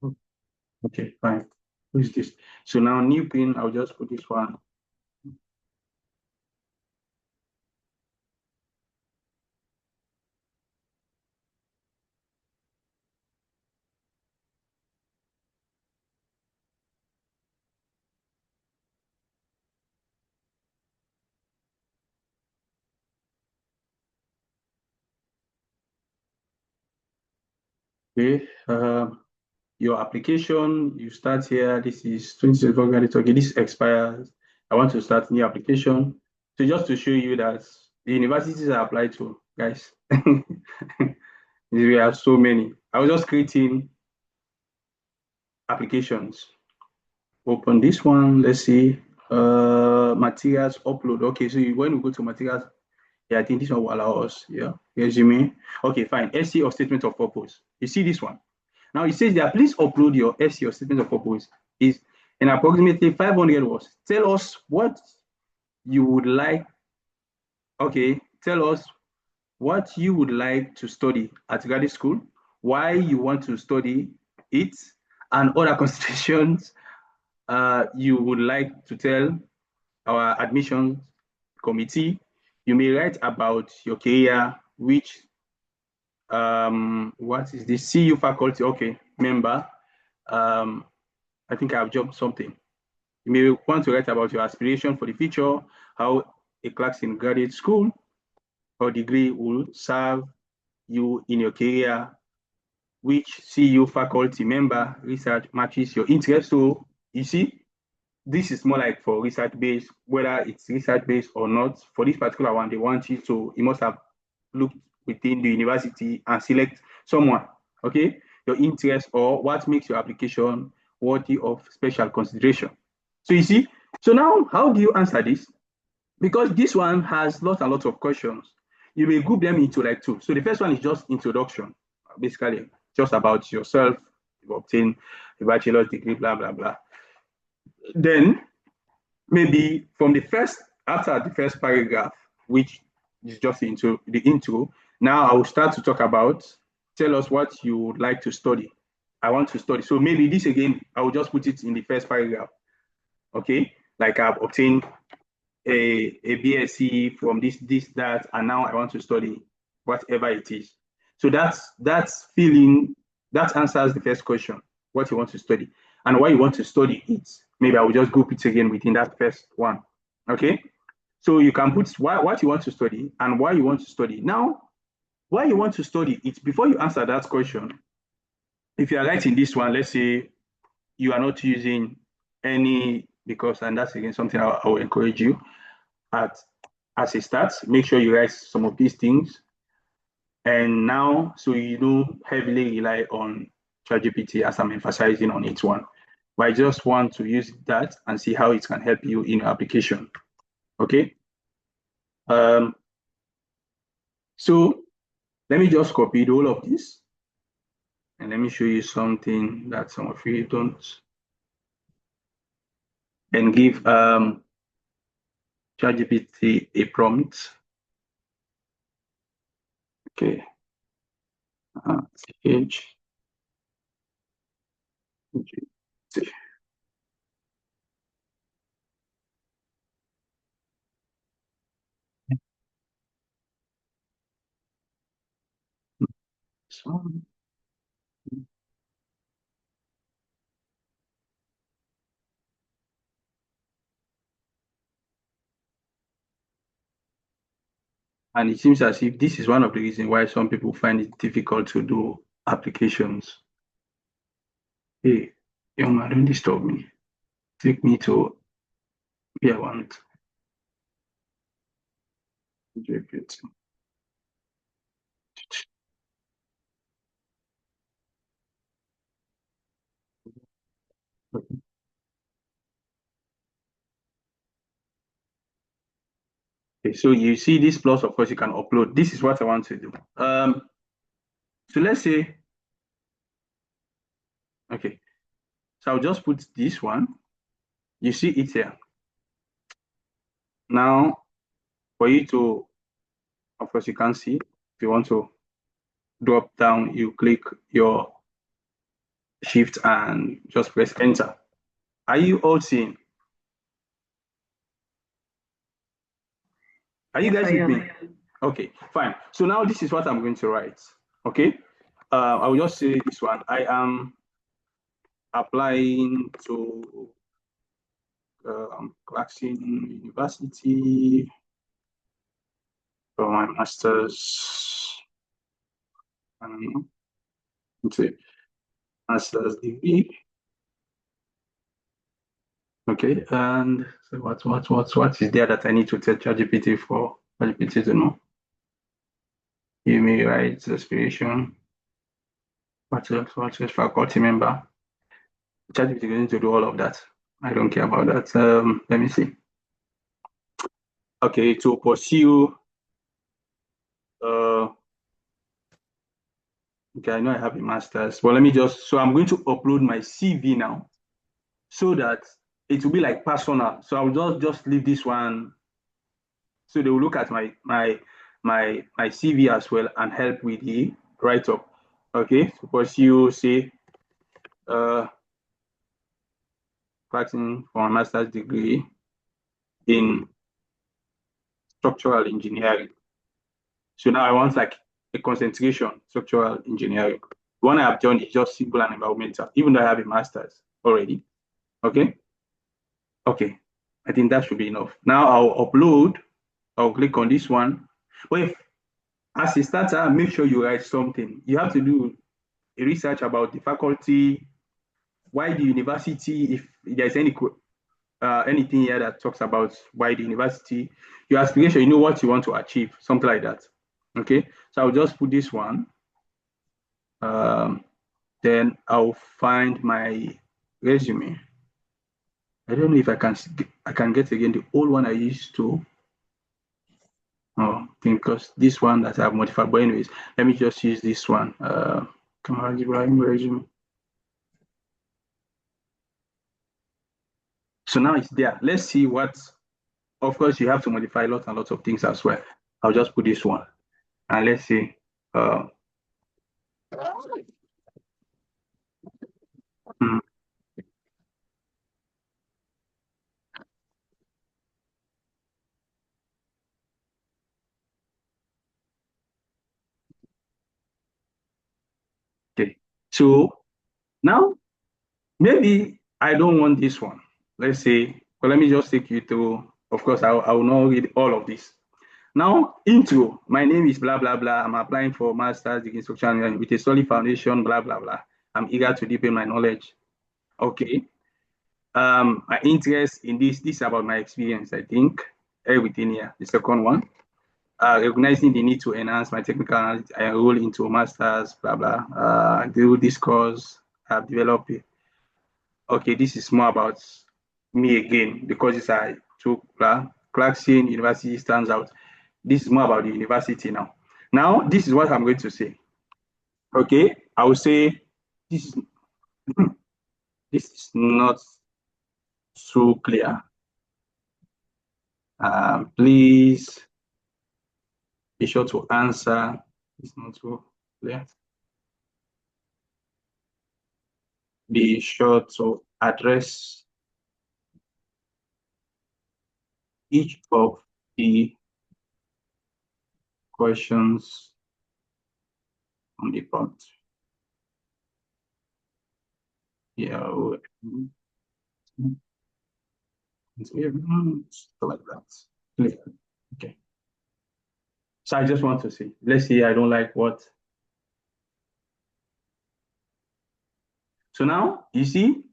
[SPEAKER 1] one. Okay, fine. Who is this? So now new pin, I'll just put this one. Okay. your application. You start here. This is 2024. Okay, this expires. I want to start new application. So just to show you that the universities I apply to, guys, we have so many. I was just creating applications. Open this one. Let's see. Materials upload. Okay, so when we go to materials, yeah, I think this one will allow us. Yeah, resume. Okay, fine. SC or statement of purpose. You see this one. Now it says that please upload your SC or statement of purpose is in approximately 500 words. Tell us what you would like. Okay, tell us what you would like to study at graduate school, why you want to study it, and other considerations you would like to tell our admissions committee. You may write about your career, which what is this? CU faculty, okay, member. I think I've jumped something. You may want to write about your aspiration for the future, how a class in graduate school or degree will serve you in your career, which CU faculty member research matches your interest. So you see, this is more like for research based, whether it's research based or not. For this particular one, they want you to, you must have looked within the university and select someone, okay? Your interest or what makes your application worthy of special consideration. So you see, so now how do you answer this? Because this one has lots and lots of questions. You may group them into like two. So the first one is just introduction, basically just about yourself, you obtain a bachelor's degree, blah, blah, blah. Then maybe from the first, after the first paragraph, which is just into the intro, now I will start to talk about, tell us what you would like to study. I want to study. So maybe this again, I will just put it in the first paragraph. Okay, like I've obtained a BSc from this, that, and now I want to study whatever it is. So that's feeling, that answers the first question, what you want to study and why you want to study it. Maybe I will just group it again within that first one. Okay, so you can put what you want to study and why you want to study. Now, why you want to study it, before you answer that question, if you are writing this one, let's say you are not using any, because, and that's again something I will encourage you as a start, make sure you write some of these things. And now, so you don't heavily rely on ChatGPT as I'm emphasizing on each one. But I just want to use that and see how it can help you in your application. Okay. So let me just copy the whole of this. And let me show you something that some of you don't. And give ChatGPT a prompt. Okay. Page. So, and it seems as if this is one of the reasons why some people find it difficult to do applications. Hey, young man, don't disturb me. Take me to where I want. Okay, so you see this plus, of course, you can upload. This is what I want to do. So let's say, okay, so I'll just put this one. You see it here. Now, for you to, of course, you can see, if you want to drop down, you click your shift and just press enter. Are you all seeing? Are you guys with me? Okay, fine. So now this is what I'm going to write. Okay, I will just say this one. I am applying to Clarkson University for my master's. Okay. master's degree. Okay, and so what is there that I need to tell ChatGPT for ChatGPT to know? You may write aspiration, what else, faculty member. ChatGPT is going to do all of that. I don't care about that. Let me see. Okay, to pursue. Okay, I know I have a master's, but let me so I'm going to upload my CV now so that it will be like personal. So I'll just leave this one. So they will look at my CV as well and help with the write-up. Okay, so pursue, say, practicing for a master's degree in structural engineering. So now I want like a concentration, structural engineering. The one I have done is just civil and environmental, even though I have a master's already. Okay. Okay. I think that should be enough. Now I'll upload. I'll click on this one. But if, as a starter, make sure you write something. You have to do a research about the faculty, why the university, if there's anything here that talks about why the university, your aspiration, you know what you want to achieve, something like that. Okay, so I'll just put this one. Then I'll find my resume. I don't know if I can get again the old one I used to. Oh, because this one that I've modified. But anyways, let me just use this one. Resume. So now it's there. Let's see what. Of course, you have to modify lots and lots of things as well. I'll just put this one, and let's see. Okay. So now maybe I don't want this one. Let's say, but let me just take you through. Of course, I will not read all of this. Now, intro. My name is blah blah blah. I'm applying for master's degree in social engineering with a solid foundation. Blah blah blah. I'm eager to deepen my knowledge. Okay. My interest in this is about my experience. I think everything here. The second one. Recognizing the need to enhance my technical knowledge, I enroll into a master's, blah, blah. I do this course, I've developed it. Okay, this is more about me again, because it's I took Clarkson University stands out. This is more about the university now. Now, this is what I'm going to say. Okay, I will say this is, this is not so clear. Please be sure to answer. It's not so clear. Be sure to address each of the questions on the prompt. Yeah, like that. Okay. So I just want to see. Let's see. I don't like what. So now you see,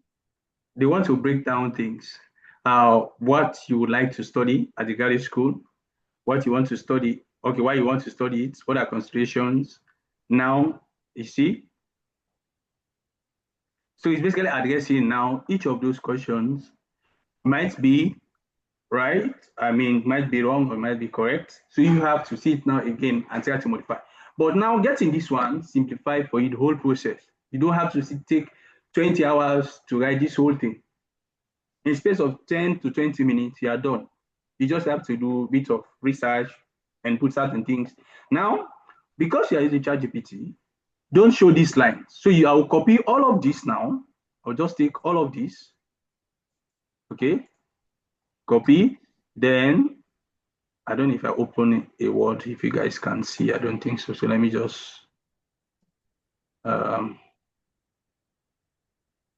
[SPEAKER 1] they want to break down things. What you would like to study at the graduate school, what you want to study. Okay, why you want to study it, what are considerations. Now, you see, so it's basically addressing now each of those questions might be right. I mean, might be wrong or might be correct. So you have to see it now again and try to modify. But now getting this one simplify for you the whole process. You don't have to take 20 hours to write this whole thing. In space of 10 to 20 minutes, you are done. You just have to do a bit of research and put certain things. Now, because you are using ChatGPT, don't show this line. So I will copy all of this now. I'll just take all of this. Okay. Copy. Then I don't know if I open a Word, if you guys can see. I don't think so. So let me just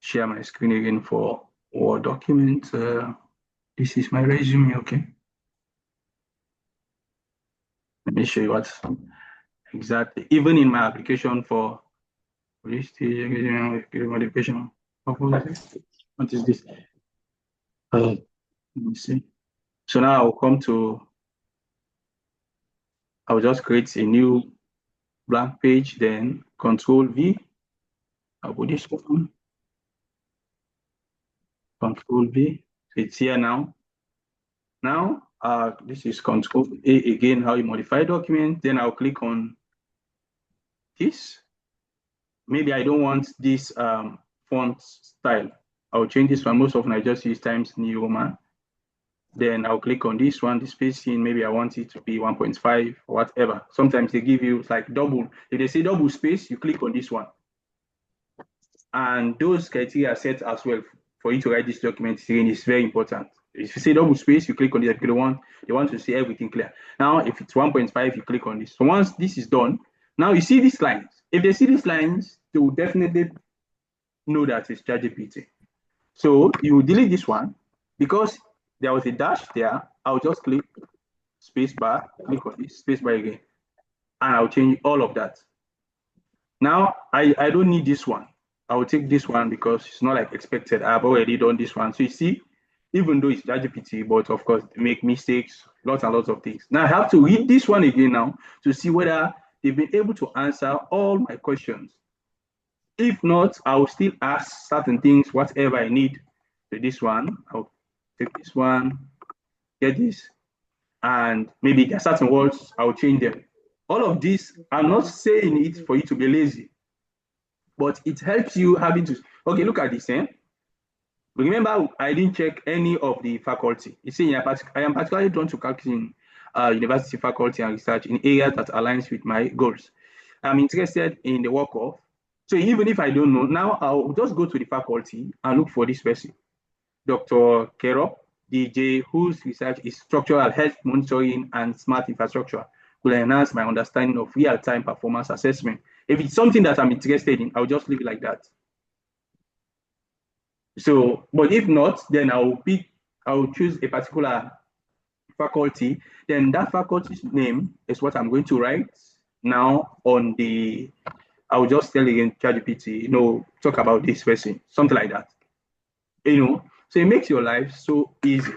[SPEAKER 1] share my screen again for Word document. This is my resume. Okay. Let me show you what exactly, even in my application for Modification. What is this? Let me see. So now I'll come to, I'll just create a new blank page, then Control V. I'll put this one. Control V. So it's here now. Now, this is Control A again, how you modify document. Then I'll click on this. Maybe I don't want this font style. I'll change this one. Most often I just use Times New Roman. Then I'll click on this one, the spacing. Maybe I want it to be 1.5 or whatever. Sometimes they give you like double. If they say double space, you click on this one. And those criteria are set as well for you to write this document. It's very important. If you say double space, you click on this. Because they want to see everything clear. Now, if it's 1.5, you click on this. So once this is done, now you see these lines. If they see these lines, they will definitely know that it's ChatGPT. So you delete this one because there was a dash there. I'll just click space bar, click on this space bar again, and I'll change all of that. Now I don't need this one. I will take this one because it's not like expected. I've already done this one. So you see, even though it's ChatGPT, but of course they make mistakes, lots and lots of things. Now I have to read this one again now to see whether they've been able to answer all my questions. If not, I will still ask certain things, whatever I need. So this one, I'll take this one, get this, and maybe there are certain words, I'll change them. All of this, I'm not saying it for you to be lazy, but it helps you having to, okay, look at this, Remember, I didn't check any of the faculty. You see, I am particularly drawn to calculating university faculty and research in areas that aligns with my goals. I'm interested in the work of, so even if I don't know, now I'll just go to the faculty and look for this person, Dr. Kero DJ, whose research is structural health monitoring and smart infrastructure, will enhance my understanding of real-time performance assessment. If it's something that I'm interested in, I'll just leave it like that. So, but if not, then I'll choose a particular faculty. Then that faculty's name is what I'm going to write now on the, I'll just tell again ChatGPT, talk about this person, something like that. So it makes your life so easy.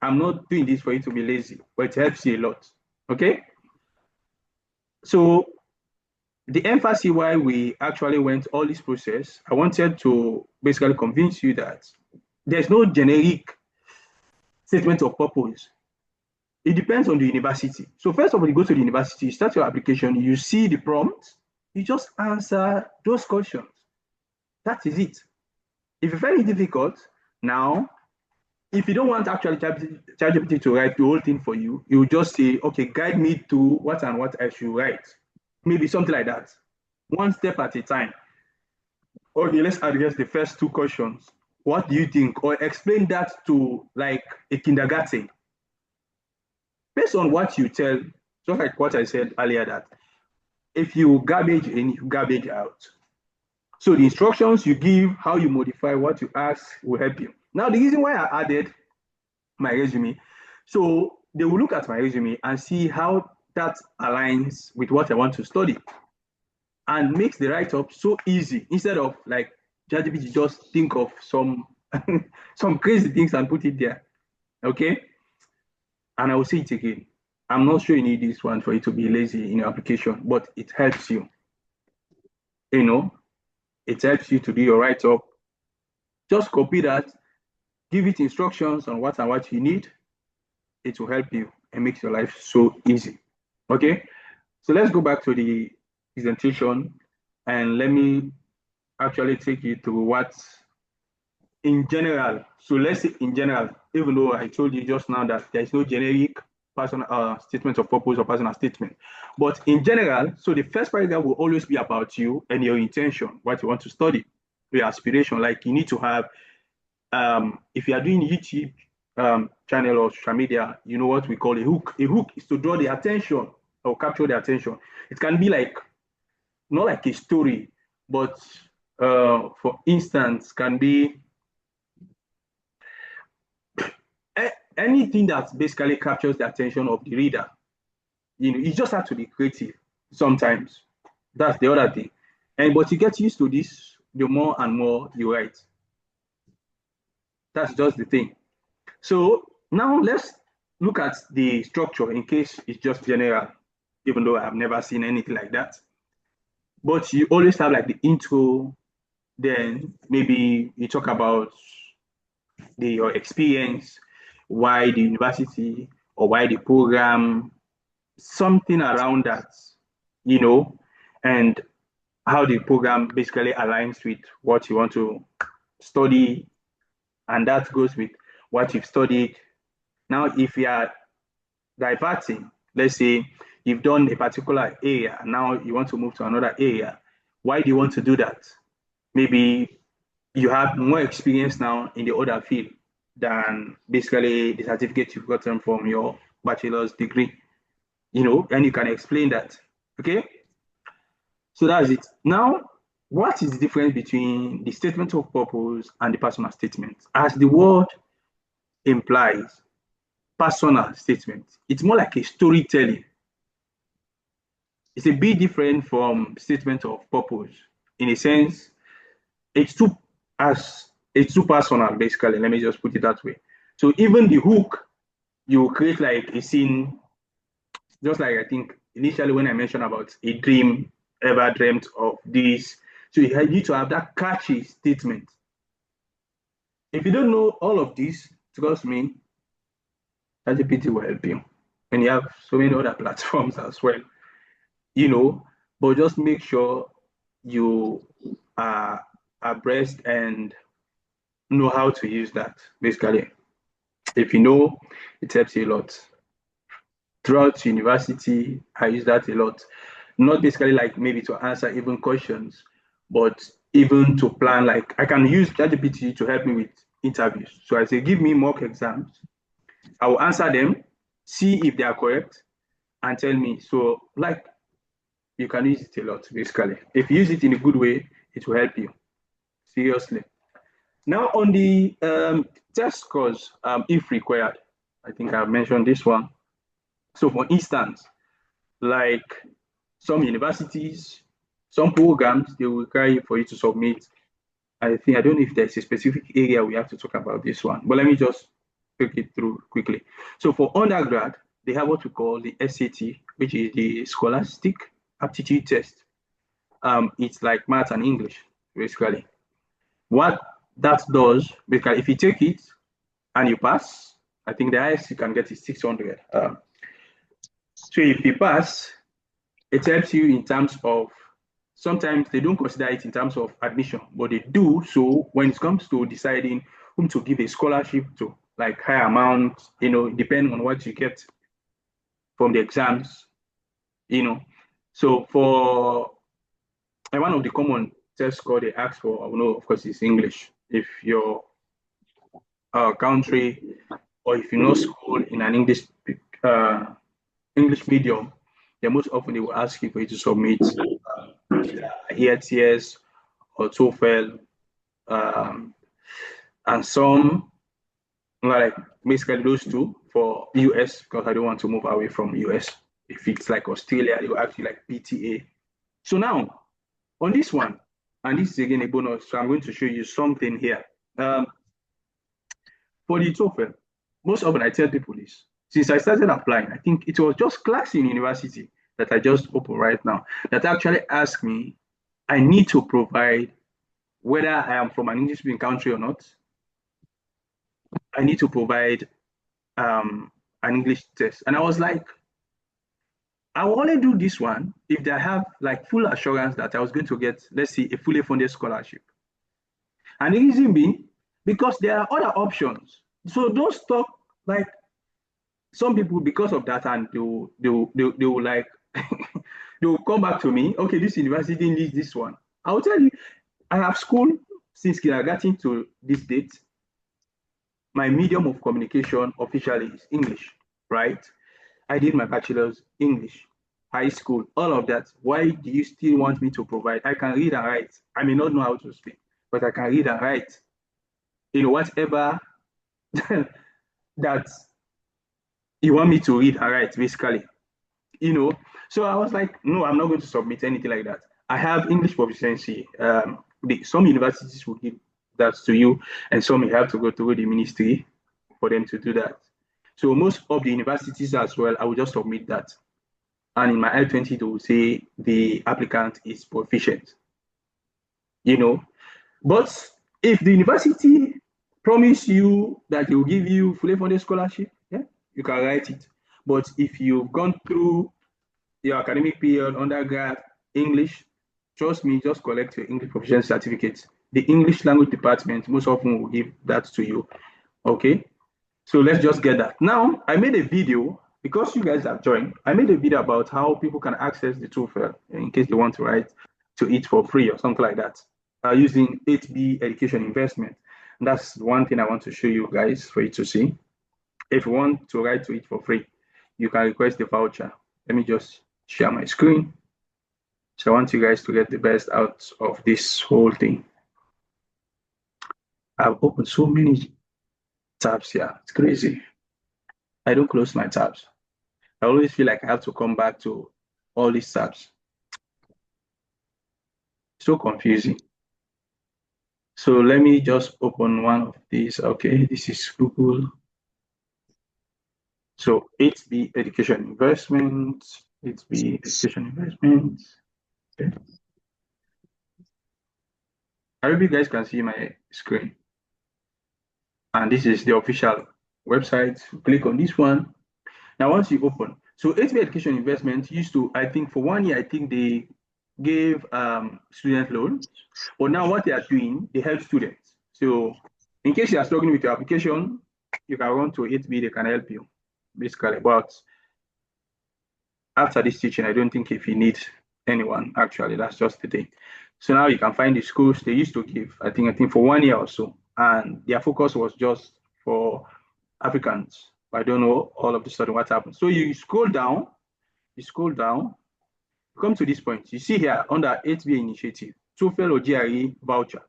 [SPEAKER 1] I'm not doing this for you to be lazy, but it helps you a lot. Okay? So the emphasis why we actually went all this process, I wanted to basically convince you that there's no generic statement of purpose. It depends on the university. So first of all, you go to the university, you start your application, you see the prompt, you just answer those questions. That is it. If it's very difficult, now, if you don't want actually ChatGPT to write the whole thing for you, you just say, okay, guide me to what and what I should write. Maybe something like that. One step at a time. Okay, let's address the first two questions. What do you think? Or explain that to like a kindergarten. Based on what you tell, just like what I said earlier, that if you garbage in, you garbage out. So the instructions you give, how you modify what you ask will help you. Now, the reason why I added my resume, so they will look at my resume and see how that aligns with what I want to study and makes the write-up so easy instead of like ChatGPT just think of some some crazy things and put it there. Okay? And I will say it again. I'm not sure you need this one for you to be lazy in your application, but it helps you. It helps you to do your write-up. Just copy that, give it instructions on what and what you need. It will help you and makes your life so easy. Okay, so let's go back to the presentation and let me actually take you through what in general. So let's say in general, even though I told you just now that there is no generic personal statement of purpose or personal statement, but in general, so the first paragraph will always be about you and your intention, what you want to study, your aspiration. Like you need to have, if you are doing YouTube channel or social media, you know what we call a hook. A hook is to draw the attention or capture the attention. It can be like, not like a story, but for instance, can be anything that basically captures the attention of the reader. You just have to be creative sometimes. That's the other thing. But you get used to this, the more and more you write. That's just the thing. So now let's look at the structure in case it's just general, even though I've never seen anything like that. But you always have like the intro, then maybe you talk about your experience, why the university or why the program, something around that, and how the program basically aligns with what you want to study, and that goes with what you've studied. Now, if you are diverting, let's say you've done a particular area, now you want to move to another area. Why do you want to do that? Maybe you have more experience now in the other field than basically the certificate you've gotten from your bachelor's degree, and you can explain that. Okay, so that's it. Now, what is the difference between the statement of purpose and the personal statement? As the word implies, personal statement, it's more like a storytelling. It's a bit different from statement of purpose in a sense. It's too personal, basically. Let me just put it that way. So even the hook, you create like a scene, just like I think initially when I mentioned about a dream, ever dreamt of this. So you need to have that catchy statement. If you don't know all of this, trust me, ChatGPT will help you. And you have so many other platforms as well, but just make sure you are abreast and know how to use that, basically. If you know, it helps you a lot. Throughout university, I use that a lot. Not basically like maybe to answer even questions, but even to plan. Like I can use ChatGPT to help me with interviews. So I say, give me mock exams. I will answer them, see if they are correct, and tell me. So like you can use it a lot, basically. If you use it in a good way, it will help you. Seriously. Now on the test scores, if required, I think I've mentioned this one. So for instance, like some universities, some programs, they will require for you to submit. I don't know if there's a specific area we have to talk about this one, but let me just take it through quickly. So for undergrad, they have what we call the SAT, which is the Scholastic Aptitude Test. It's like math and English, basically. What that does, because if you take it and you pass, I think the highest you can get is 600. So if you pass, it helps you in terms of, sometimes they don't consider it in terms of admission, but they do so when it comes to deciding whom to give a scholarship to, like high amount, depending on what you get from the exams, So for one of the common test score they ask for, of course, is English. If your country or if you know school in an English medium, then most often they will ask you for you to submit ELTS or TOEFL, and some like basically those two for US, because I don't want to move away from US. If it's like Australia, they will ask you like PTA. So now on this one, and this is again a bonus, so I'm going to show you something here. For the TOEFL, most often I tell people this. Since I started applying, I think it was just class in university that I just opened right now that actually asked me, I need to provide, whether I am from an English-speaking country or not, I need to provide an English test. And I was like, I will only do this one if they have like full assurance that I was going to get, let's say, a fully funded scholarship. And the reason being, because there are other options. So don't stop, like some people, because of that, and they will like, they will come back to me, okay, this university needs this one. I will tell you, I have school since kindergarten to this date. My medium of communication officially is English, right? I did my bachelor's English, high school, all of that. Why do you still want me to provide? I can read and write. I may not know how to speak, but I can read and write. Whatever that you want me to read and write, basically. So I was like, no, I'm not going to submit anything like that. I have English proficiency. Some universities will give that to you, and some you have to go through the ministry for them to do that. So most of the universities as well, I will just submit that. And in my I-20, they will say the applicant is proficient. But if the university promise you that they will give you fully funded scholarship, yeah, you can write it. But if you've gone through your academic period, undergrad, English, trust me, just collect your English proficiency certificate. The English language department most often will give that to you. Okay, so let's just get that. Now, I made a video, because you guys have joined, I made a video about how people can access the TOEFL in case they want to write to it for free or something like that, using 8B education investment. And that's one thing I want to show you guys for you to see. If you want to write to it for free, you can request the voucher. Let me just share my screen. So I want you guys to get the best out of this whole thing. I've opened so many tabs here. It's crazy. I don't close my tabs. I always feel like I have to come back to all these tabs. So confusing. So let me just open one of these. Okay, this is Google. So 8B education investment, 8B education investment. Okay. I hope you guys can see my screen. And this is the official website. Click on this one. Now, once you open, so 8B education investment used to, I think for 1 year, I think they gave student loans. But now what they are doing, they help students. So in case you are struggling with your application, you can run to 8B, they can help you, basically. But after this teaching, I don't think if you need anyone, actually, that's just the thing. So now you can find the schools they used to give, I think for 1 year or so. And their focus was just for Africans. I don't know all of the sudden what happened. So you scroll down, you come to this point. You see here under 8B initiative, TOEFL or GRE voucher.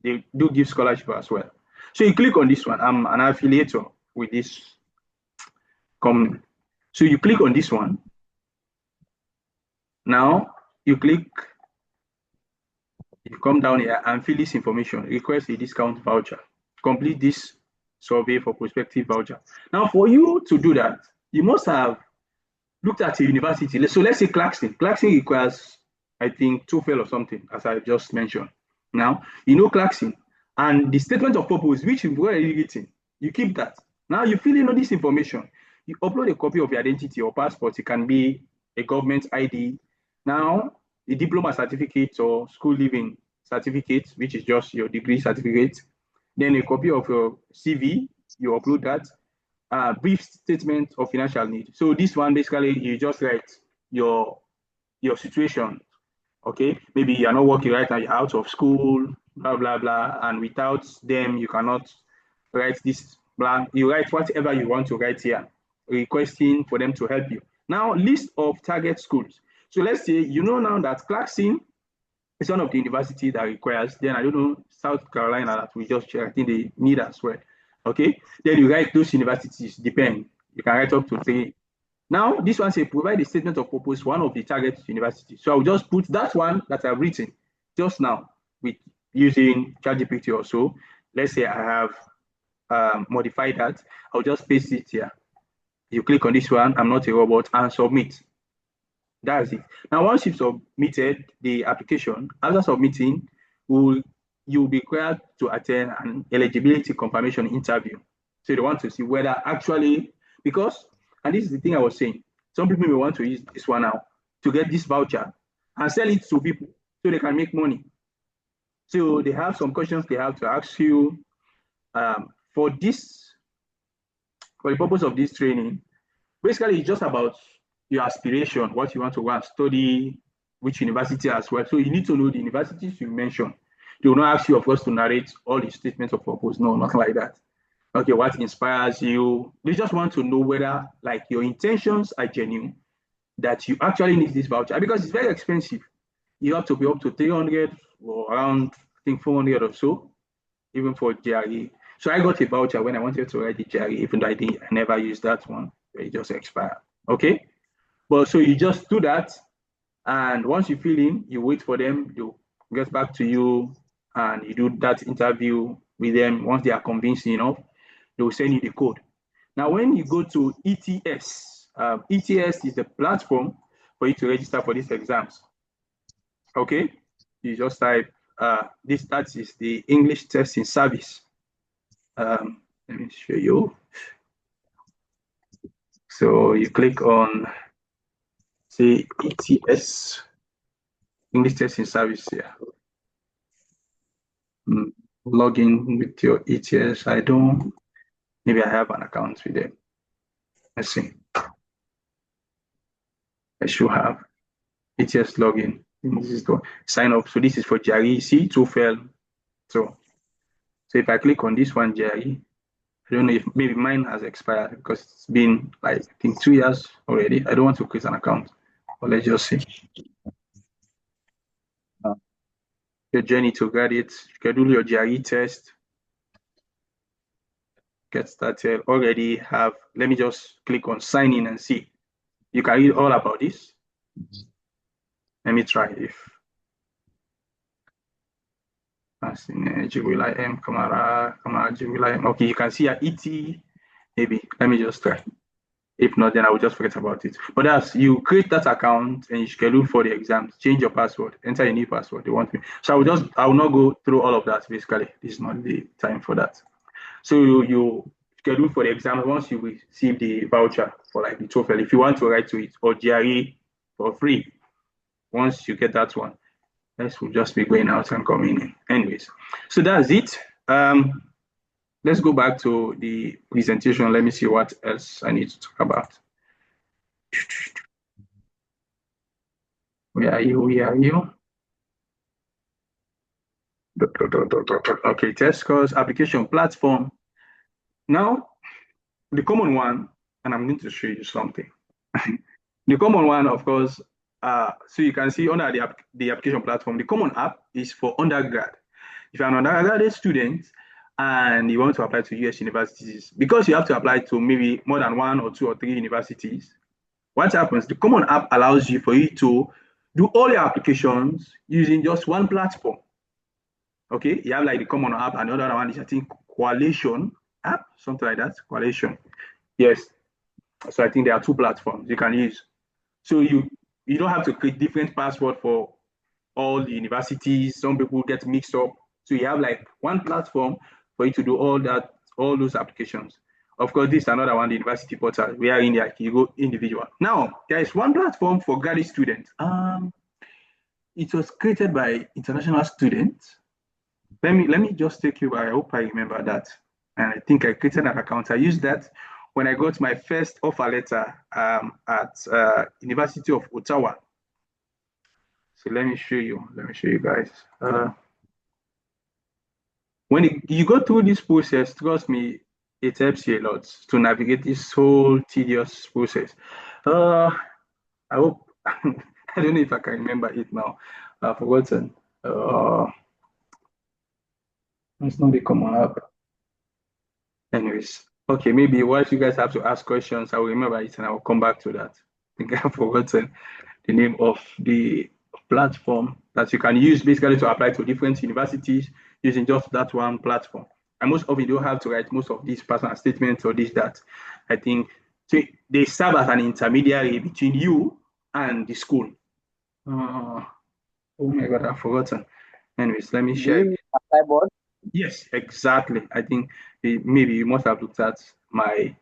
[SPEAKER 1] They do give scholarship as well. So you click on this one. I'm an affiliator with this company. So you click on this one. Now you come down here and fill this information. Request a discount voucher. Complete this survey for prospective voucher. Now, for you to do that, you must have looked at a university. So let's say Clarkson. Clarkson requires, I think, TOEFL or something, as I just mentioned. Now, you know Clarkson. And the statement of purpose, which you've already written, you keep that. Now, you fill in all this information. You upload a copy of your identity or passport. It can be a government ID. Now, the diploma certificate or school leaving certificate, which is just your degree certificate. Then a copy of your CV, you upload that. Brief statement of financial need. So this one, basically, you just write your situation. Okay, maybe you're not working right now, you're out of school, blah, blah, blah. And without them, you cannot write this blank. You write whatever you want to write here, requesting for them to help you. Now, list of target schools. So let's say, you know now that Clarkson is one of the universities that requires, then I don't know, South Carolina that we just checked, I think they need as well. Okay, then you write those universities, depend. You can write up to 3. Now, this one says provide a statement of purpose, one of the target universities. So I'll just put that one that I've written just now with using ChatGPT or so. Let's say I have modified that. I'll just paste it here. You click on this one, I'm not a robot, and submit. That's it. Now, once you've submitted the application, after submitting, you'll be required to attend an eligibility confirmation interview. So they want to see whether actually, because, and this is the thing I was saying, some people may want to use this one now to get this voucher and sell it to people so they can make money. So they have some questions they have to ask you for the purpose of this training. Basically, it's just about your aspiration, what you want to go and study, which university as well. So you need to know the universities you mentioned. They will not ask you, of course, to narrate all the statements of purpose. No, nothing like that. Okay, what inspires you? They just want to know whether, like, your intentions are genuine, that you actually need this voucher, because it's very expensive. You have to be up to 300 or around, I think, 400 or so, even for GRE. So I got a voucher when I wanted to write the GRE, even though I never used that one. It just expired. Okay, but so you just do that. And once you fill in, you wait for them, to get back to you, and you do that interview with them. Once they are convincing enough, they will send you the code. Now, when you go to ETS, ETS is the platform for you to register for these exams. Okay, you just type this. That is the English testing service. Let me show you. So you click on, say, ETS, English testing service here. Log in with your ETS. I don't. Maybe I have an account with them. Let's see. I should have ETS login. This is the sign up. So this is for GRE, see, TOEFL. So if I click on this one, GRE, I don't know if maybe mine has expired because it's been like, I think 2 years already. I don't want to create an account. But let's just see. Your journey to graduate, schedule your GRE test. Get started. Already have, let me just click on sign in and see. You can read all about this. Let me try if gibrlqcy, gibrlqcy. Okay, you can see at ET. Maybe let me just try. If not, then I will just forget about it. But as you create that account and you schedule for the exams, change your password, enter a new password. They want me. So I will not go through all of that. Basically, this is not the time for that. So you schedule for the exam. Once you receive the voucher for like the TOEFL, if you want to write to it, or GRE for free, once you get that one, this will just be going out and coming in. Anyways, so that's it. Let's go back to the presentation. Let me see what else I need to talk about. Where are you? Where are you? Okay, test scores, application platform. Now, the common one, and I'm going to show you something. The common one, of course, so you can see under the application platform, the common app is for undergrad. If you're an undergraduate student and you want to apply to US universities, because you have to apply to maybe more than 1 or 2 or 3 universities, what happens? The common app allows you for you to do all your applications using just one platform. Okay, you have like the common app, and the other one is, I think, Coalition app, something like that. Coalition. Yes. So I think there are 2 platforms you can use. So you don't have to create different password for all the universities. Some people get mixed up. So you have like one platform for you to do all those applications. Of course, this is another one, the university portal. We are in there, you go individual. Now, there is one platform for graduate students. It was created by international students. Let me just take you. I hope I remember that. And I think I created an account. I used that when I got my first offer letter at University of Ottawa. So let me show you. Let me show you guys. When you go through this process, trust me, it helps you a lot to navigate this whole tedious process. I hope I don't know if I can remember it now. I've forgotten. It's not the common app. Anyways, okay, maybe once you guys have to ask questions, I will remember it and I will come back to that. I think I've forgotten the name of the platform that you can use basically to apply to different universities using just that one platform. And most of you don't have to write most of these personal statements or this, that. I think so they serve as an intermediary between you and the school. Oh my God, I've forgotten. Anyways, let me share.
[SPEAKER 2] Applyboard?
[SPEAKER 1] Yes, exactly. I think maybe you must have looked at my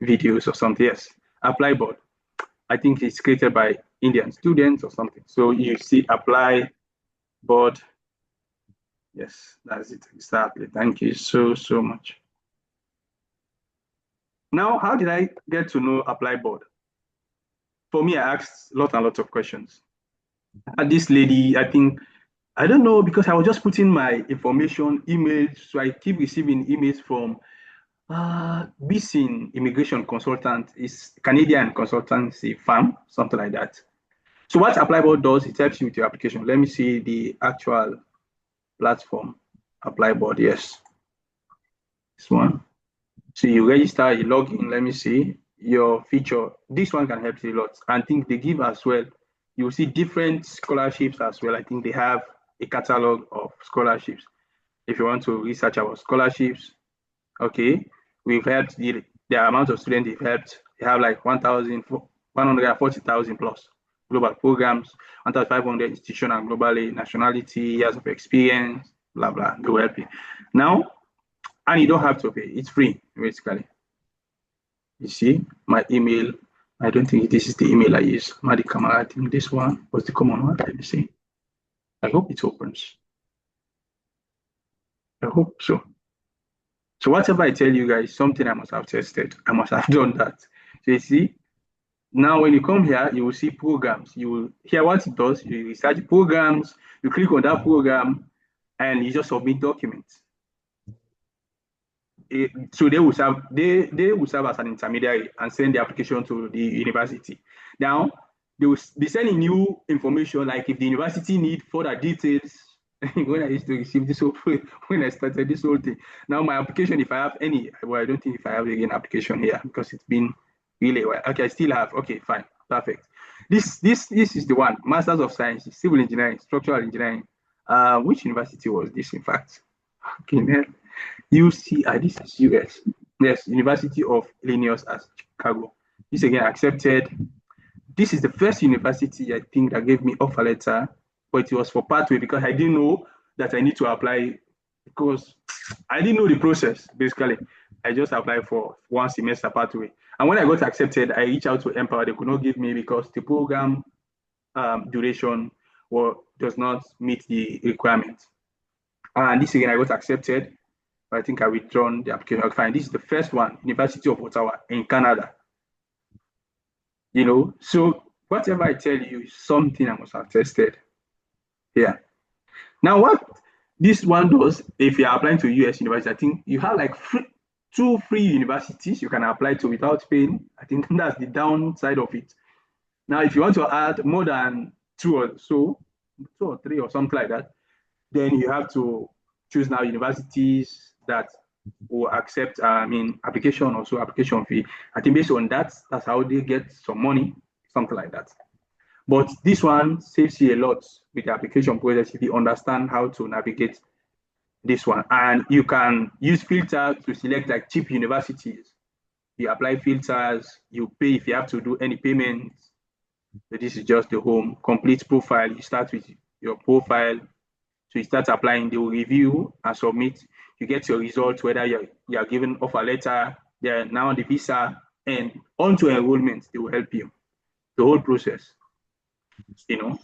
[SPEAKER 1] videos or something. Yes, Applyboard. I think it's created by Indian students or something. So you see Applyboard. Yes, that's it. Exactly. Thank you so much. Now, how did I get to know Applyboard? For me, I asked lots and lots of questions. And this lady, I don't know, because I was just putting my information, emails. So I keep receiving emails from BC Immigration Consultant, is Canadian consultancy firm, something like that. So what Applyboard does, it helps you with your application. Let me see the actual platform, Applyboard. Yes, this one. So you register, you log in. Let me see your feature. This one can help you a lot. And I think they give as well you'll see different scholarships as well. I think they have a catalog of scholarships. If you want to research about scholarships, okay, we've helped the amount of students we've helped. They have like 140,000 plus global programs, 1,500 institutional and globally, nationality, years of experience, blah, blah. They will help you. Now, and you don't have to pay. It's free, basically. You see, my email, I don't think this is the email I use. Madi Kamara, I think this one was the common one. Let me see. I hope it opens. I hope so. So whatever I tell you guys, something I must have tested. I must have done that. So you see, now when you come here, you will see programs. You will hear what it does. You research programs. You click on that program, and you just submit documents. So they will serve as an intermediary and send the application to the university. Now they will be sending you information, like if the university need further details. When I used to receive this whole, when I started this whole thing. Now my application, if I have any, well, I don't think if I have again application here because it's been really well. Okay, I still have. Okay, fine, perfect. This is the one, Masters of Science, Civil Engineering, Structural Engineering. Which university was this, in fact? Okay, U.S.A. This is U.S. Yes, University of Illinois at Chicago. This again accepted. This is the first university I think that gave me offer letter, but it was for pathway because I didn't know that I need to apply because I didn't know the process. Basically, I just applied for one semester pathway, and when I got accepted, I reached out to MPOWER. They could not give me because the program duration does not meet the requirement. And this again, I got accepted. I think I withdrawn the application. Okay, fine. This is the first one, University of Ottawa in Canada. You know, so whatever I tell you is something I must have tested. Yeah. Now, what this one does, if you're applying to US university, I think you have like two free universities you can apply to without paying. I think that's the downside of it. Now, if you want to add more than two or three or something like that, then you have to choose now universities that will accept application fee. I think based on that, that's how they get some money, something like that. But this one saves you a lot with the application process if you understand how to navigate this one. And you can use filters to select like cheap universities. You apply filters, you pay if you have to do any payments. So this is just the home, complete profile. You start with your profile. So you start applying, they will review and submit. You get your results, whether you're given offer letter, they're now the visa, and onto enrollment, they will help you. The whole process, you know.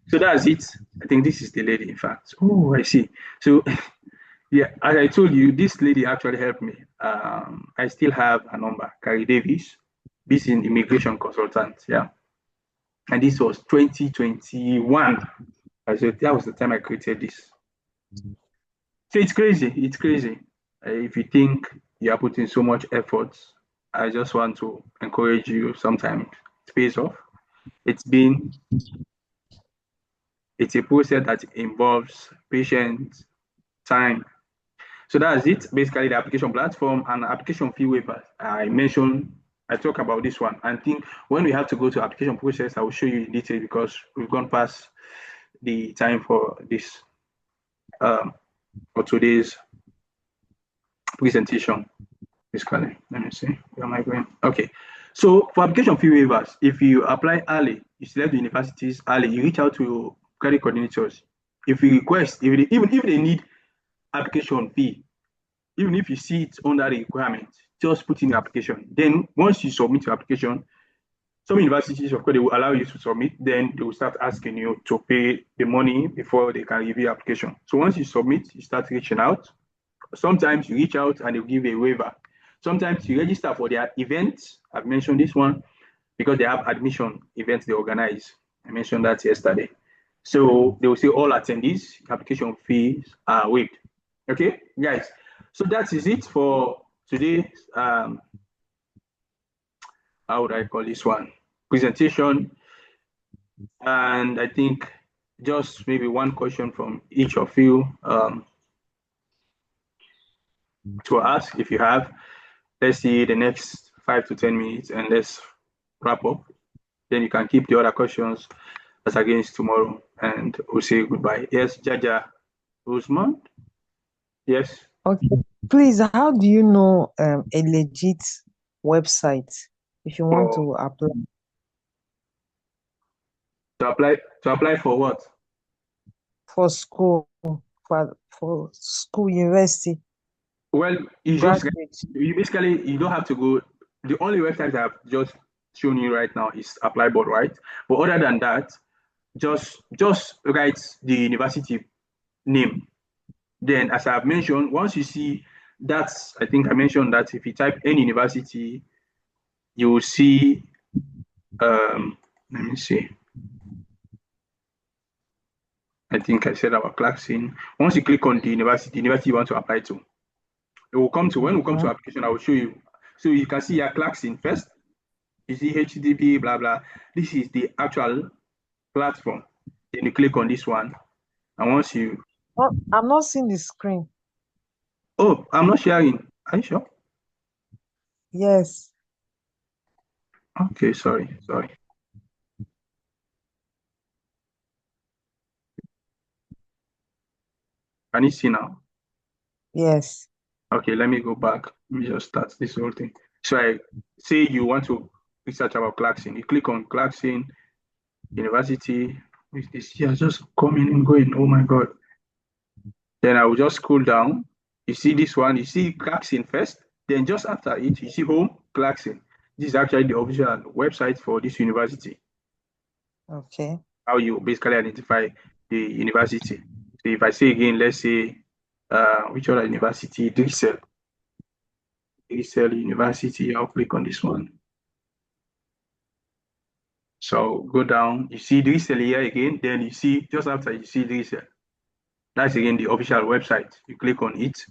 [SPEAKER 1] So that's it. I think this is the lady, in fact. Oh, I see. So, yeah, as I told you, this lady actually helped me. I still have a number, Carrie Davis. This is an immigration consultant, yeah. And this was 2021. I said that was the time I created this. So it's crazy. It's crazy. If you think you are putting so much effort, I just want to encourage you. Sometimes it pays off. It's a process that involves patience, time. So that's it. Basically, the application platform and application fee waivers. I talk about this one. I think when we have to go to application process, I will show you in detail because we've gone past the time for this for today's presentation. Basically, let me see, where am I going? Okay, so for application fee waivers, if you apply early, you select the universities early, you reach out to credit coordinators. If you request, even if they need application fee, even if you see it under the requirement, just put in the application. Then once you submit your application, some universities, of course, they will allow you to submit, then they will start asking you to pay the money before they can review your application. So once you submit, you start reaching out. Sometimes you reach out and they'll give you a waiver. Sometimes you register for their events. I've mentioned this one because they have admission events they organize. I mentioned that yesterday. So they will say all attendees, application fees are waived. Okay, guys. So that is it for today. How would I call this one? Presentation. And I think just maybe one question from each of you to ask if you have. Let's see the next 5 to 10 minutes and let's wrap up. Then you can keep the other questions as against tomorrow, and we'll say goodbye. Yes, Jaja Usman. Yes.
[SPEAKER 4] Okay. Please, how do you know a legit website if you want
[SPEAKER 1] For
[SPEAKER 4] to apply
[SPEAKER 1] to apply for what?
[SPEAKER 4] for school, for school, university,
[SPEAKER 1] Well,
[SPEAKER 4] graduate?
[SPEAKER 1] you don't have to go. The only website I've just shown you right now is Applyboard, right? But other than that, just write the university name. Then, as I've mentioned, once you see that, I think I mentioned that if you type any university, you will see. Let me see. I think I said our Clarkson. Once you click on the university you want to apply to, it will come to when we come to application. I will show you. So you can see your Clarkson first. You see HTTP, blah blah. This is the actual platform. Then you click on this one, and once you.
[SPEAKER 4] Oh, I'm not seeing the screen.
[SPEAKER 1] Oh, I'm not sharing. Are you sure?
[SPEAKER 4] Yes.
[SPEAKER 1] Okay, sorry. Can you see now?
[SPEAKER 4] Yes.
[SPEAKER 1] Okay, let me go back. Let me just start this whole thing. So I say you want to research about Clarkson. You click on Clarkson University. With this year just coming and going. Oh my God. Then I will just scroll down. You see this one, you see Clarkson first. Then just after it, you see home Clarkson. This is actually the official website for this university.
[SPEAKER 4] Okay.
[SPEAKER 1] How you basically identify the university. So if I say again, let's say which other university? Drexel University. I'll click on this one. So go down, you see Drexel here again, then you see just after you see Drexel. That's again the official website. You click on it.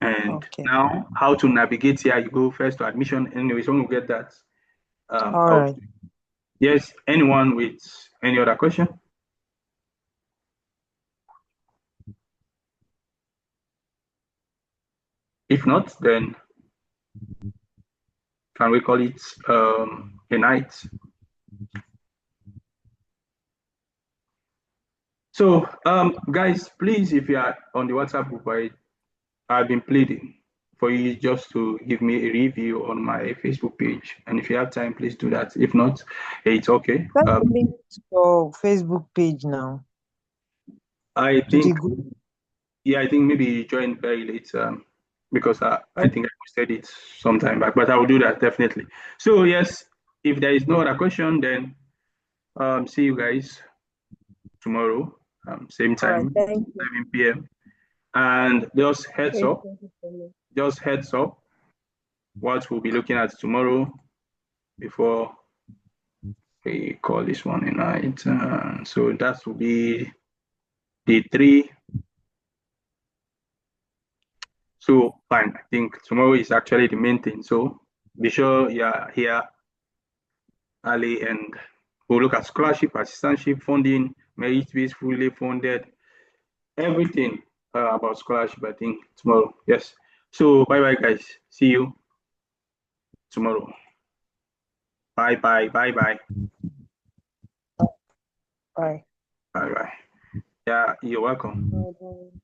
[SPEAKER 1] And
[SPEAKER 4] Okay.
[SPEAKER 1] now how to navigate here, you go first to admission. Anyways, when we get that.
[SPEAKER 4] All right.
[SPEAKER 1] Yes, anyone with any other question? If not, then can we call it a night? So, guys, please, if you are on the WhatsApp group, I've been pleading for you just to give me a review on my Facebook page. And if you have time, please do that. If not, it's okay.
[SPEAKER 4] Send the link to your Facebook page now.
[SPEAKER 1] I
[SPEAKER 4] To the
[SPEAKER 1] think,
[SPEAKER 4] group.
[SPEAKER 1] yeah, I think maybe you joined very late because I think I posted it sometime back, but I will do that definitely. So, yes, if there is no other question, then see you guys tomorrow, same
[SPEAKER 4] All right.
[SPEAKER 1] time,
[SPEAKER 4] Thank you.
[SPEAKER 1] 7 p.m. And just heads up, what we'll be looking at tomorrow before we call this one a night. So that will be the 3. So fine, I think tomorrow is actually the main thing. So be sure you're here early, and we'll look at scholarship, assistantship, funding, merit-based, fully funded, everything about scholarship, I think, tomorrow. Yes. So bye-bye, guys. See you tomorrow. Bye-bye. Bye-bye.
[SPEAKER 4] Bye.
[SPEAKER 1] Bye-bye. Yeah, you're welcome.
[SPEAKER 4] Bye.